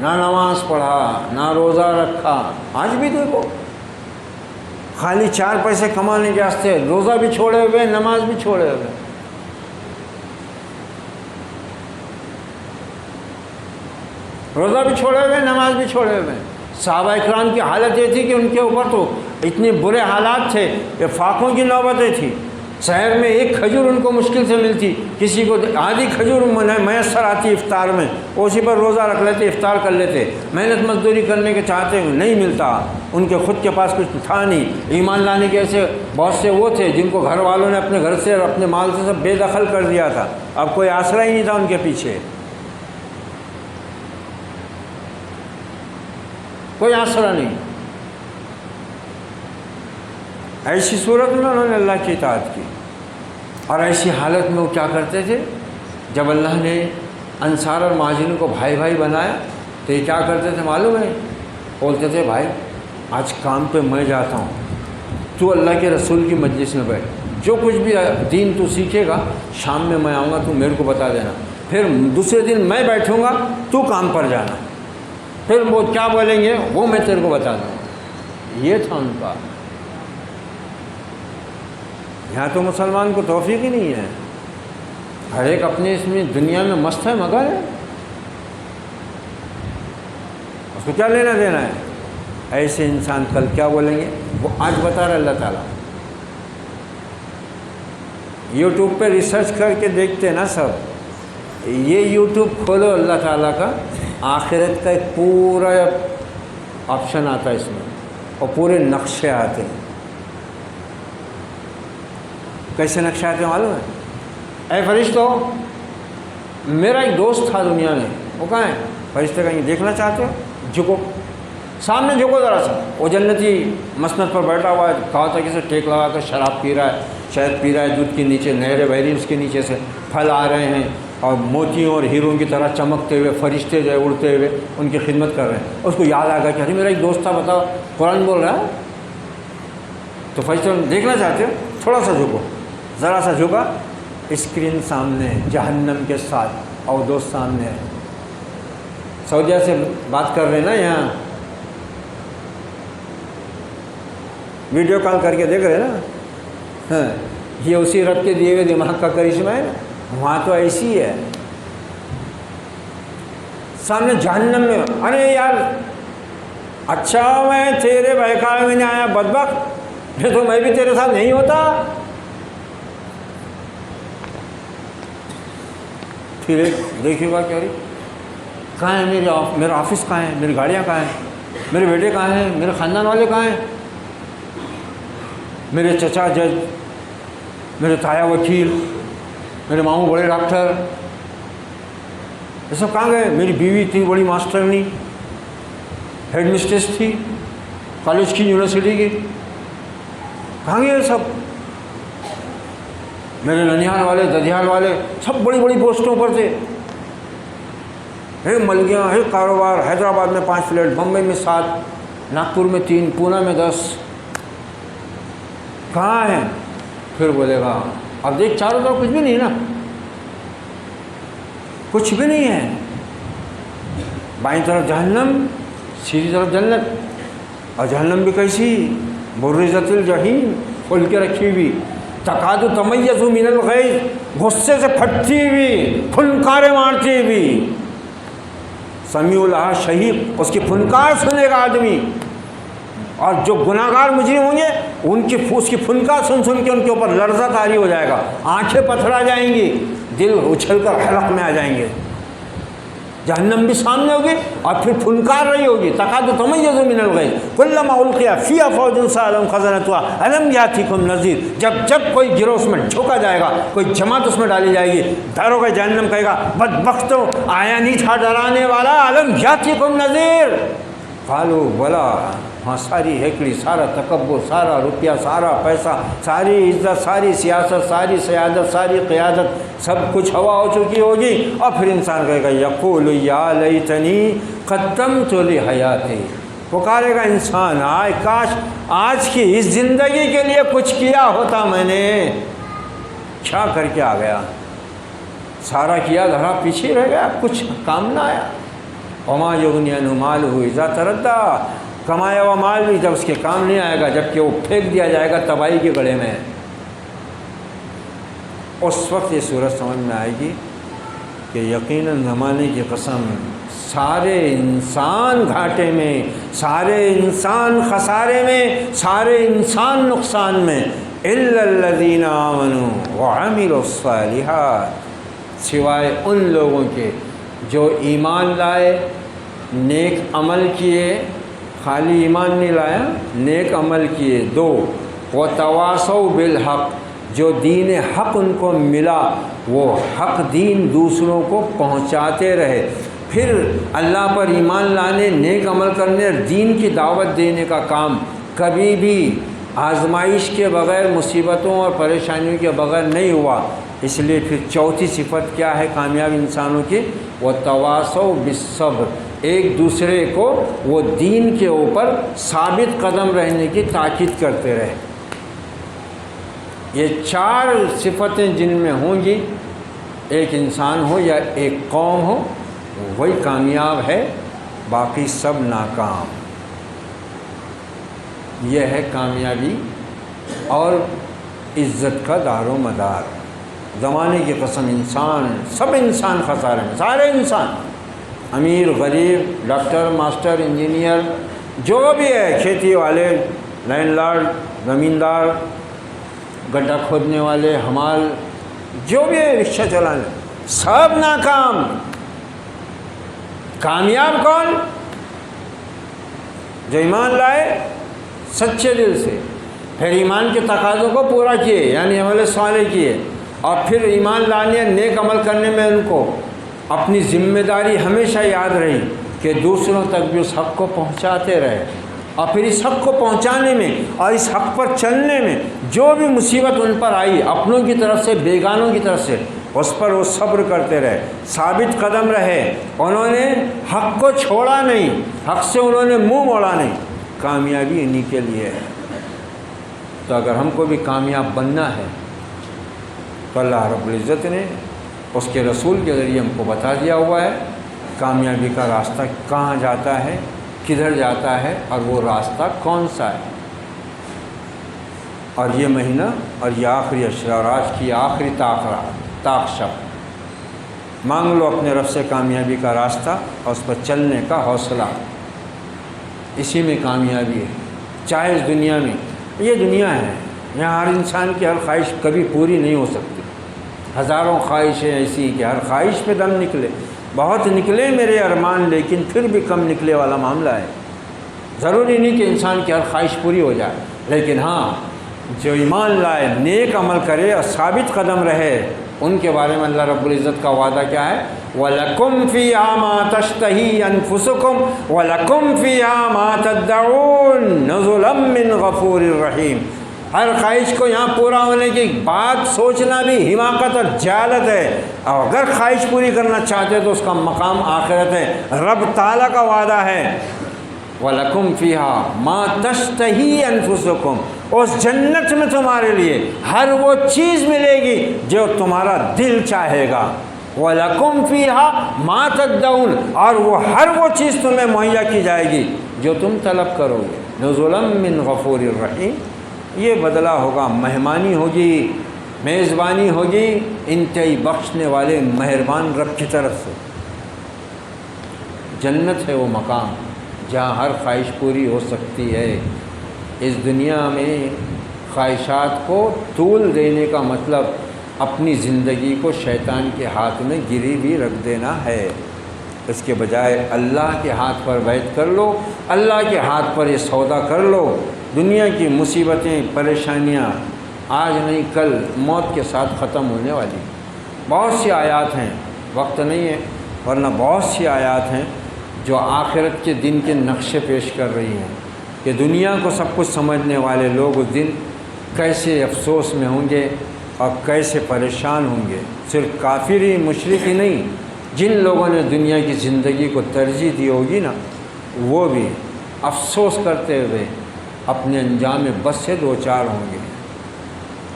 S1: نہ نماز پڑھا، نہ روزہ رکھا۔ آج بھی دیکھو خالی 4 پیسے کمانے کے واسطے روزہ بھی چھوڑے ہوئے، نماز بھی چھوڑے ہوئے۔ روزہ بھی چھوڑے ہوئے، نماز بھی چھوڑے ہوئے۔ صحابہ اکرام کی حالت یہ تھی کہ ان کے اوپر تو اتنے برے حالات تھے کہ فاقوں کی نوبتیں تھیں۔ شہر میں ایک کھجور ان کو مشکل سے ملتی، کسی کو آدھی کھجور میسر آتی افطار میں، اسی پر روزہ رکھ لیتے، افطار کر لیتے۔ محنت مزدوری کرنے کے چاہتے نہیں ملتا، ان کے خود کے پاس کچھ تھا نہیں۔ ایمان لانے کے ایسے بہت سے وہ تھے جن کو گھر والوں نے اپنے گھر سے اور اپنے مال سے سب بے دخل کر دیا تھا، اب کوئی آسرا ہی نہیں تھا ان کے پیچھے، کوئی آسرا نہیں۔ ایسی صورت میں انہوں نے اللہ کی اطاعت کی، اور ایسی حالت میں وہ کیا کرتے تھے؟ جب اللہ نے انصار اور مہاجرین کو بھائی بھائی بنایا تو یہ کیا کرتے تھے معلوم ہے؟ بولتے تھے بھائی آج کام پہ میں جاتا ہوں، تو اللہ کے رسول کی مجلس میں بیٹھ، جو کچھ بھی دین تو سیکھے گا شام میں میں آؤں گا، تو میرے کو بتا دینا، پھر دوسرے دن میں بیٹھوں گا، تو کام پر جانا، پھر وہ کیا بولیں گے وہ میں تیرے کو بتا دوں گا۔ یہ تھا ان کا۔ یہاں تو مسلمان کو توفیق ہی نہیں ہے، ہر ایک اپنے اس میں دنیا میں مست ہے، مگر ہے، اس کو کیا لینا دینا ہے؟ ایسے انسان کل کیا بولیں گے وہ آج بتا رہا اللہ تعالیٰ۔ یوٹیوب پہ ریسرچ کر کے دیکھتے نا سب، یہ یوٹیوب کھولو اللہ تعالیٰ کا، آخرت کا ایک پورا آپشن آتا ہے اس میں، اور پورے نقشے آتے ہیں۔ کیسے نقشے آتے ہیں معلوم ہے؟ اے فرشتوں، میرا ایک دوست تھا دنیا میں، وہ کہاں ہے؟ فرشتے کہیں دیکھنا چاہتے ہو؟ جھکو، سامنے جھکو ذرا سا۔ وہ جنتی مسند پر بیٹھا ہوا ہے، کہا تھا کہ ٹیک لگا کر شراب پی رہا ہے، شہد پی رہا ہے، دودھ کے نیچے نہریں بہ رہی، اس کے نیچے سے پھل آ رہے ہیں، اور موتیوں اور ہیروں کی طرح چمکتے ہوئے فرشتے جو ہے اڑتے ہوئے ان کی خدمت کر رہے ہیں۔ اس کو یاد آ گیا کہ ارے میرا ایک دوست تھا، بتاؤ قرآن بول رہا ہے۔ تو فرشتے دیکھنا چاہتے ہو؟ تھوڑا سا جھکو، ذرا سا جھکا، اسکرین سامنے جہنم کے ساتھ اور دوست سامنے ہے، سعودیہ سے بات کر رہے ہیں نا، یہاں ویڈیو کال کر کے دیکھ رہے ہیں نا، ہاں یہ اسی رب کے دیے ہوئے دماغ کا کرشمہ ہے نا، وہاں تو ایسی ہے سامنے جہنم میں، ارے یار اچھا میں تیرے بہکاوے میں نہیں آیا بدبخت، تو میں بھی تیرے ساتھ نہیں ہوتا۔ پھر ایک دیکھیے گا کیا رہی کہاں ہے میرا آفس کہاں ہے، میری گاڑیاں کہاں ہیں، میرے بیٹے کہاں ہیں، میرے خاندان والے کہاں ہیں، میرے چچا جج، میرے تایا وکیل، میرے ماموں بڑے ڈاکٹر، یہ سب کہاں گئے، میری بیوی اتنی بڑی ماسٹرنی، ہیڈ مسٹریس تھی کالج کی، یونیورسٹی کی، کہاں گئے یہ سب، میرے ننیال والے ددیال والے سب بڑی بڑی پوسٹوں پر تھے، ہے ملگیاں، ہے کاروبار، حیدرآباد میں 5 فلیٹ، بمبئی میں 7، ناگپور میں 3، پونا میں 10، کہاں ہیں؟ پھر بولے گا اب دیکھ چاروں طرف کچھ بھی نہیں نا، کچھ بھی نہیں ہے، بائیں طرف جہنم، سیدھی طرف جنت، اور جہنم بھی کیسی، برزت الجحیم، کھول کے رکھی ہوئی، تکاد تمیز من الغیظ، غصے سے پھٹتی ہوئی، پھنکاریں مارتی ہوئی، سمیع لہا شہیق، اس کی پھنکار سنے گا آدمی، اور جو گناہ گار مجرم ہوں گے اس کی پھنکار سن سن کے ان کے اوپر لرزہ طاری ہو جائے گا، آنکھیں پتھرا جائیں گی، دل اچھل کر حلق میں آ جائیں گے، جہنم بھی سامنے ہوگی اور پھر پھنکار رہی ہوگی، تکاد تمیز من الغیظ کلما القی فیہا فوج سألہم خزنتها الم یاتکم نذیر، جب کوئی گروہ اس میں جھونکا جائے گا، کوئی جماعت اس میں ڈالی جائے گی، داروغہ جہنم کہے گا بدبختو آیا نہیں تھا ڈرانے والا، الم یاتکم نذیر، قالوا بلا، ہاں ساری ہیکڑی، سارا تکبر، سارا روپیہ، سارا پیسہ، ساری عزت، ساری سیاست، ساری سیادت، ساری قیادت، سب کچھ ہوا ہو چکی ہوگی، اور پھر انسان کہے گا یقول یا لیتنی قدمت لحیاتی، پکارے گا انسان آئے کاش آج کی اس زندگی کے لیے کچھ کیا ہوتا، میں نے کیا کر کے آ گیا، سارا کیا دھرا پیچھے رہ گیا، کچھ کام نہ آیا، وما یغنی عنہ مالہ اذا تردی، کمایا ہوا مال بھی جب اس کے کام نہیں آئے گا، جب کہ وہ پھینک دیا جائے گا تباہی کے گڑھے میں، اس وقت یہ صورت سمجھ میں آئے گی کہ یقیناً زمانے کی قسم سارے انسان گھاٹے میں، سارے انسان خسارے میں، سارے انسان نقصان میں، الا الذین آمنوا وعملوا الصالحات، سوائے ان لوگوں کے جو ایمان لائے، نیک عمل کیے، خالی ایمان نہیں لایا، نیک عمل کیے، 2 وتواصوا بالحق، جو دین حق ان کو ملا وہ حق دین دوسروں کو پہنچاتے رہے، پھر اللہ پر ایمان لانے، نیک عمل کرنے اور دین کی دعوت دینے کا کام کبھی بھی آزمائش کے بغیر، مصیبتوں اور پریشانیوں کے بغیر نہیں ہوا، اس لیے پھر چوتھی صفت کیا ہے کامیاب انسانوں کی، وتواصوا بالصبر، ایک دوسرے کو وہ دین کے اوپر ثابت قدم رہنے کی تاکید کرتے رہے، یہ 4 صفتیں جن میں ہوں گی، ایک انسان ہو یا ایک قوم ہو وہی کامیاب ہے، باقی سب ناکام، یہ ہے کامیابی اور عزت کا دار و مدار، زمانے کی قسم انسان، سب انسان خسارے میں، سارے انسان، امیر غریب، ڈاکٹر ماسٹر انجینئر، جو بھی ہے، کھیتی والے، لینڈ لارڈ، زمیندار، گڈھا کھودنے والے، حمال، جو بھی ہے، رکشہ چلانے، سب ناکام، کامیاب کون؟ جو ایمان لائے سچے دل سے، پھر ایمان کے تقاضوں کو پورا کیے، یعنی عمل صالح کیے، اور پھر ایمان لانے، نیک عمل کرنے میں ان کو اپنی ذمہ داری ہمیشہ یاد رہی کہ دوسروں تک بھی اس حق کو پہنچاتے رہے، اور پھر اس حق کو پہنچانے میں اور اس حق پر چلنے میں جو بھی مصیبت ان پر آئی، اپنوں کی طرف سے، بیگانوں کی طرف سے، اس پر وہ صبر کرتے رہے، ثابت قدم رہے، انہوں نے حق کو چھوڑا نہیں، حق سے انہوں نے منہ موڑا نہیں، کامیابی انہی کے لیے ہے۔ تو اگر ہم کو بھی کامیاب بننا ہے تو اللہ رب العزت نے اس کے رسول کے ذریعے ہم کو بتا دیا ہوا ہے کامیابی کا راستہ کہاں جاتا ہے، کدھر جاتا ہے، اور وہ راستہ کون سا ہے۔ اور یہ مہینہ اور یہ آخری عشرہ اور آج کی آخری طاق شب، مانگ لو اپنے رب سے کامیابی کا راستہ اور اس پر چلنے کا حوصلہ، اسی میں کامیابی ہے۔ چاہے اس دنیا میں، یہ دنیا ہے، یہاں ہر انسان کی ہر خواہش کبھی پوری نہیں ہو سکتی، ہزاروں خواہشیں ایسی کہ ہر خواہش پہ دم نکلے، بہت نکلے میرے ارمان لیکن پھر بھی کم نکلے والا معاملہ ہے۔ ضروری نہیں کہ انسان کی ہر خواہش پوری ہو جائے، لیکن ہاں جو ایمان لائے، نیک عمل کرے اور ثابت قدم رہے، ان کے بارے میں اللہ رب العزت کا وعدہ کیا ہے؟ وَلَكُمْ فِيهَا مَا تَشْتَهِي أَنفُسُكُمْ وَلَكُمْ فِيهَا مَا تَدَّعُونَ نُزُلًا مِّن غَفُورٍ رَّحِيمٍ۔ ہر خواہش کو یہاں پورا ہونے کی بات سوچنا بھی حماقت اور جہالت ہے، اور اگر خواہش پوری کرنا چاہتے تو اس کا مقام آخرت ہے۔ رب تعالیٰ کا وعدہ ہے وَلَكُمْ فِيهَا مَا تَشْتَهِي أَنفُسُكُمْ، اس جنت میں تمہارے لیے ہر وہ چیز ملے گی جو تمہارا دل چاہے گا۔ وَلَكُمْ فِيهَا مَا تَدَّعُونَ، اور وہ ہر وہ چیز تمہیں مہیا کی جائے گی جو تم طلب کرو گے۔ نُزُلًا مِّن غَفُورٍ رَّحِيمٍ، یہ بدلہ ہوگا، مہمانی ہوگی، میزبانی ہوگی انتہائی بخشنے والے مہربان رب کی طرف سے۔ جنت ہے وہ مقام جہاں ہر خواہش پوری ہو سکتی ہے۔ اس دنیا میں خواہشات کو طول دینے کا مطلب اپنی زندگی کو شیطان کے ہاتھ میں گری بھی رکھ دینا ہے۔ اس کے بجائے اللہ کے ہاتھ پر بیعت کر لو، اللہ کے ہاتھ پر یہ سودا کر لو۔ دنیا کی مصیبتیں، پریشانیاں آج نہیں کل موت کے ساتھ ختم ہونے والی۔ بہت سی آیات ہیں، وقت نہیں ہے ورنہ بہت سی آیات ہیں جو آخرت کے دن کے نقشے پیش کر رہی ہیں کہ دنیا کو سب کچھ سمجھنے والے لوگ اس دن کیسے افسوس میں ہوں گے اور کیسے پریشان ہوں گے۔ صرف کافر ہی، مشرک ہی نہیں، جن لوگوں نے دنیا کی زندگی کو ترجیح دی ہوگی نا، وہ بھی افسوس کرتے ہوئے اپنے انجام بس سے دوچار ہوں گے۔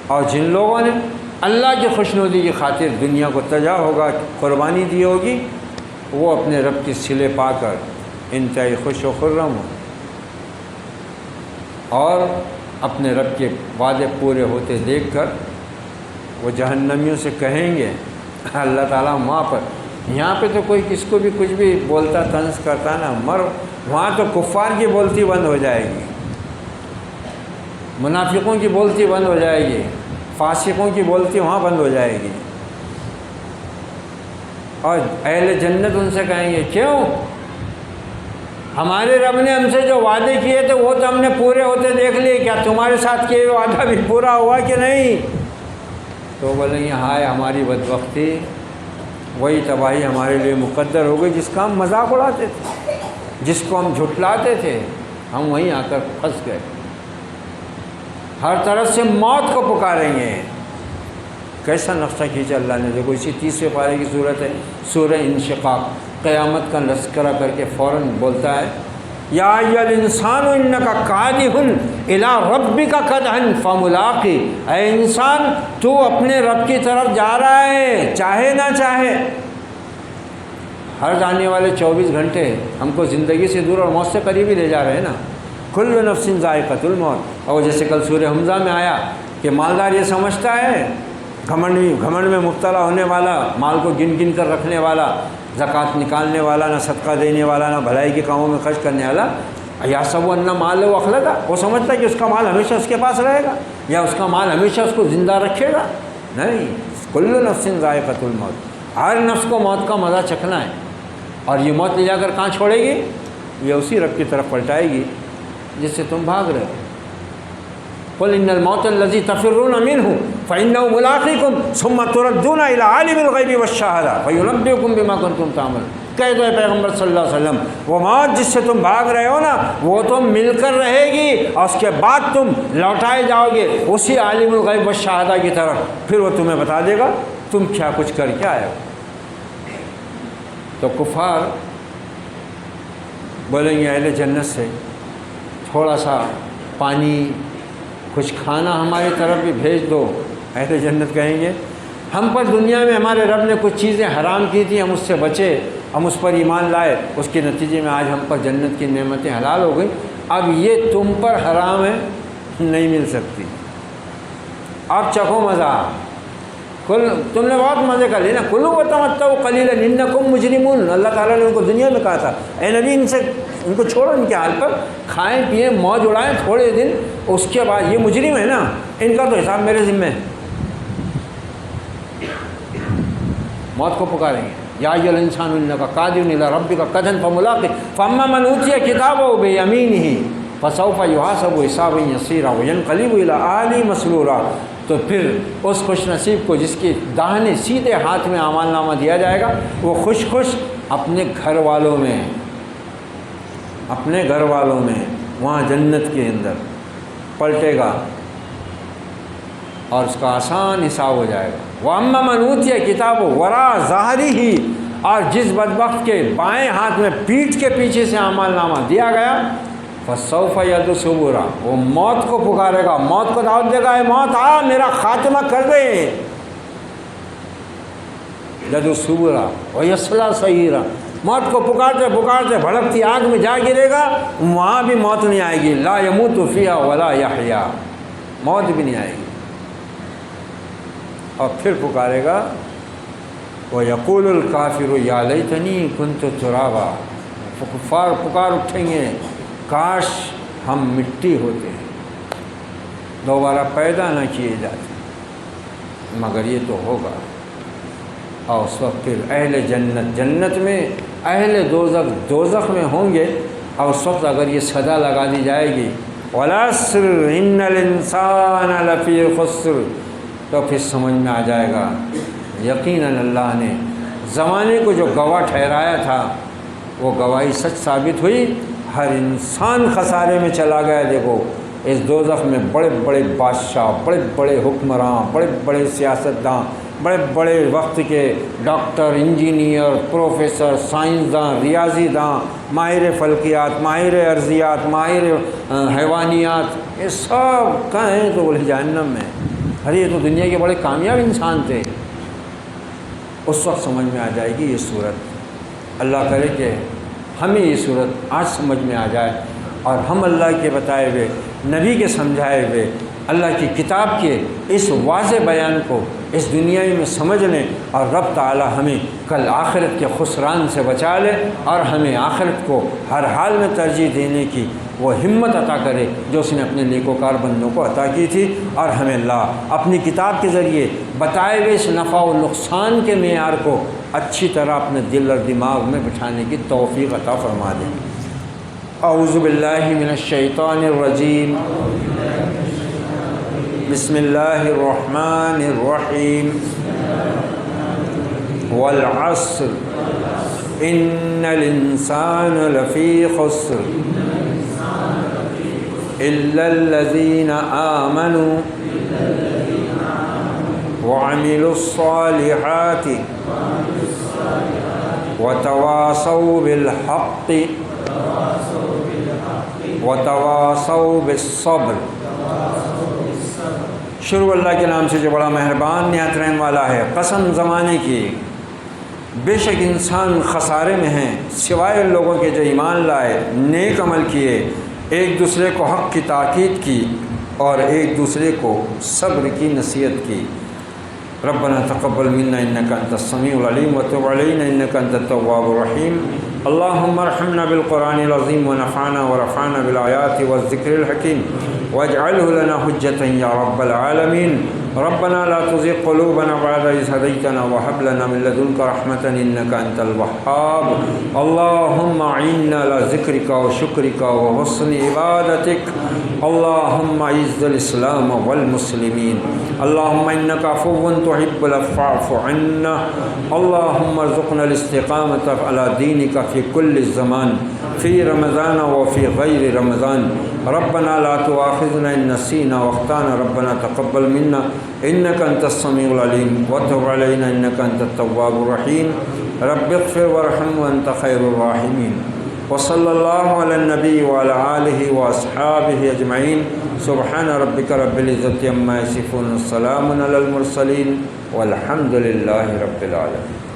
S1: اور جن لوگوں نے اللہ کی خوشنودی کی خاطر دنیا کو تجا ہوگا، قربانی دی ہوگی، وہ اپنے رب کی صلے پا کر انتہائی خوش و خرم ہوں اور اپنے رب کے وعدے پورے ہوتے دیکھ کر وہ جہنمیوں سے کہیں گے اللہ تعالیٰ وہاں پر، یہاں پہ تو کوئی کس کو بھی کچھ بھی بولتا طنز کرتا نا، وہاں تو کفار کی بولتی بند ہو جائے گی، منافقوں کی بولتی بند ہو جائے گی، فاسقوں کی بولتی وہاں بند ہو جائے گی۔ اور اہل جنت ان سے کہیں گے کیوں؟ ہمارے رب نے ہم سے جو وعدے کیے تھے وہ تو ہم نے پورے ہوتے دیکھ لیے، کیا تمہارے ساتھ کیے وعدہ بھی پورا ہوا کہ نہیں؟ تو بولیں گے ہائے ہماری بدبختی، وہی تباہی ہمارے لیے مقدر ہو گئی جس کا ہم مذاق اڑاتے تھے، جس کو ہم جھٹلاتے تھے، ہم وہیں آ کر پھنس گئے۔ ہر طرف سے موت کو پکاریں گے۔ کیسا نقشہ کھینچا اللہ نے، دیکھو اسی 30ویں پارے کی صورت ہے، سورہ انشقاق، قیامت کا تذکرہ کر کے فوراً بولتا ہے یا ایھا الانسان انک کادح الی ربک کدحا فملاقی، اے انسان تو اپنے رب کی طرف جا رہا ہے چاہے نہ چاہے۔ ہر جانے والے 24 گھنٹے ہم کو زندگی سے دور اور موت سے قریب ہی لے جا رہے ہیں نا۔ کل نفس ذائقۃ الموت، اور جیسے کل سورہ حمزہ میں آیا کہ مالدار یہ سمجھتا ہے، گھمنڈ میں مبتلا ہونے والا، مال کو گن گن کر رکھنے والا، زکوٰۃ نکالنے والا، نہ صدقہ دینے والا، نہ بھلائی کے کاموں میں خرچ کرنے والا، یحسب ان مالہ اخلدا، وہ سمجھتا ہے کہ اس کا مال ہمیشہ اس کے پاس رہے گا یا اس کا مال ہمیشہ اس کو زندہ رکھے گا۔ نہیں، کل نفس ذائقۃ الموت، ہر نفس کو موت کا مزہ چکھنا ہے، اور یہ موت لے جا کر کہاں چھوڑے گی؟ یہ اسی رب کی طرف پلٹائے گی جس سے تم بھاگ رہے ہو۔ قل ان الموت الذی تفرون منہ فانہ ملاقیکم ثم تردون الی عالم الغیب والشہادہ فینبئکم بما کنتم تعملون۔ کہہ دو پیغمبر صلی اللہ علیہ وسلم، وہ موت جس سے تم بھاگ رہے ہو نا، وہ تو مل کر رہے گی اور اس کے بعد تم لوٹائے جاؤ گے اسی عالم الغیب والشہادہ کی طرف، پھر وہ تمہیں بتا دے گا تم کیا کچھ کر کے آئے ہو۔ تو کفار بولیں گے اہل جنت سے تھوڑا سا پانی، کچھ کھانا ہماری طرف بھی بھیج دو۔ اہل جنت کہیں گے ہم پر دنیا میں ہمارے رب نے کچھ چیزیں حرام کی تھیں، ہم اس سے بچے، ہم اس پر ایمان لائے، اس کے نتیجے میں آج ہم پر جنت کی نعمتیں حلال ہو گئی۔ اب یہ تم پر حرام ہے، نہیں مل سکتی۔ اب چکھو مزہ، تم نے بہت مزے کر لیے نا، کلوا وتمتعوا قلیلا انکم مجرمون۔ اللہ تعالیٰ نے ان کو دنیا میں کہا تھا اے نبی ان کو چھوڑو، ان کے حال پر، کھائیں پئیں موج اڑائیں تھوڑے دن، اس کے بعد یہ مجرم ہے نا، ان کا تو حساب میرے ذمہ ہے۔ موت کو پکاریں گے، یا ایھا الانسان انک قادر الی ربک قدًا فملاقہ فاما من اوتی کتابہ بیمینہ فسوف یحاسب حسابا یسیرا وینقلب الی اہلہ مسرورا۔ تو پھر اس خوش نصیب کو جس کے داہنے سیدھے ہاتھ میں اعمال نامہ دیا جائے گا، وہ خوش خوش اپنے گھر والوں میں، وہاں جنت کے اندر پلٹے گا اور اس کا آسان حساب ہو جائے گا۔ وَأَمَّا مَنْ أُوتِيَ كِتَابَهُ وَرَاءَ ظَهْرِهِ، اور جس بدبخت کے بائیں ہاتھ میں پیٹھ کے پیچھے سے اعمال نامہ دیا گیا، فَسَوْفَ يَدْعُو ثُبُورًا، وہ موت کو پکارے گا، موت کو دعوت دے گا، اے موت آ میرا خاتمہ کر دے۔ يَدْعُو ثُبُورًا وَيَصْلَىٰ سَعِيرًا، موت کو پکارتے پکارتے بھڑکتی آگ میں جا گرے گا، وہاں بھی موت نہیں آئے گی، لا يَمُوتُ فِيهَا وَلَا يَحْيَا، موت بھی نہیں آئے گی۔ اور پھر پکارے گا وَيَقُولُ الْكَافِرُ يَا لَيْتَنِي كُنتُ تُرَابًا، کفار پکار اٹھیں گے کاش ہم مٹی ہوتے ہیں، دوبارہ پیدا نہ کیے جاتے، مگر یہ تو ہوگا۔ اور اس وقت پھر اہل جنت جنت میں، اہل دوزخ دوزخ میں ہوں گے، اور اس وقت اگر یہ صدا لگا دی جائے گی وَالْعَصْرِ إِنَّ الْإِنسَانَ لَفِي خُسْرٍ، تو پھر سمجھ میں آ جائے گا یقیناً اللہ نے زمانے کو جو گواہ ٹھہرایا تھا وہ گواہی سچ ثابت ہوئی، ہر انسان خسارے میں چلا گیا۔ دیکھو اس دوزخ میں بڑے بڑے بادشاہ، بڑے بڑے حکمراں، بڑے بڑے سیاستداں، بڑے بڑے وقت کے ڈاکٹر، انجینئر، پروفیسر، سائنسداں، ریاضی داں، ماہر فلکیات، ماہر ارضیات، ماہر حیوانیات، یہ سب کہاں ہیں؟ تو بولے جہنم میں۔ ارے یہ تو دنیا کے بڑے کامیاب انسان تھے۔ اس وقت سمجھ میں آ جائے گی یہ صورت۔ اللہ کرے کہ ہمیں یہ صورت آج سمجھ میں آ جائے، اور ہم اللہ کے بتائے ہوئے، نبی کے سمجھائے ہوئے، اللہ کی کتاب کے اس واضح بیان کو اس دنیا میں سمجھ لیں، اور رب تعالی ہمیں کل آخرت کے خسران سے بچا لے، اور ہمیں آخرت کو ہر حال میں ترجیح دینے کی وہ ہمت عطا کرے جو اس نے اپنے نیکوکار بندوں کو عطا کی تھی، اور ہمیں اللہ اپنی کتاب کے ذریعے بتائے ہوئے اس نفع و نقصان کے معیار کو اچھی طرح اپنے دل اور دماغ میں بٹھانے کی توفیق عطا فرما دیں۔ اعوذ باللہ من الشیطان الرجیم، بسم اللہ الرحمن الرحیم، والعصر ان الانسان لفی خسر الا الذین آمنوا وعملوا الصالحات وتواصوا بالحق وتواصوا بالصبر۔ شروع اللہ کے نام سے جو بڑا مہربان نہایت رحم والا ہے۔ قسم زمانے کی، بے شک انسان خسارے میں ہیں سوائے ان لوگوں کے جو ایمان لائے، نیک عمل کیے، ایک دوسرے کو حق کی تاکید کی، اور ایک دوسرے کو صبر کی نصیحت کی۔ ربنا تقبل منا انك انت السميع العليم وتب علينا انك انت التواب الرحيم۔ اللهم ارحمنا بالقرآن العظيم ونفعنا ورفعنا بالآيات والذكر الحكيم واجعله لنا حجة يا رب العالمين۔ ربنا لا تزغ قلوبنا بعد إذ هديتنا وهب لنا من لدنك رحمة إنك أنت الوهاب۔ اللهم أعنا على ذكرك وشكرك وحسن عبادتك۔ اللهم أعز الإسلام والمسلمين۔ اللهم إنك عفو تحب العفو فاعف عنا۔ اللهم ارزقنا الاستقامة على دينك في كل الزمان، في رمضان وفي غير رمضان۔ ربنا لا تؤاخذنا إن نسينا واخطأنا، ربنا تقبل منا إنك أنت السميع العليم وتب علينا إنك أنت التواب الرحيم۔ رب اغفر وارحم وأنت خير الراحمين۔ وصلی اللہ علی النبی وعلی آلہ واصحابہ اجمعین سبحان ربک رب العزت عما یصفون السلام علی المرسلین والحمد للہ رب العالمین.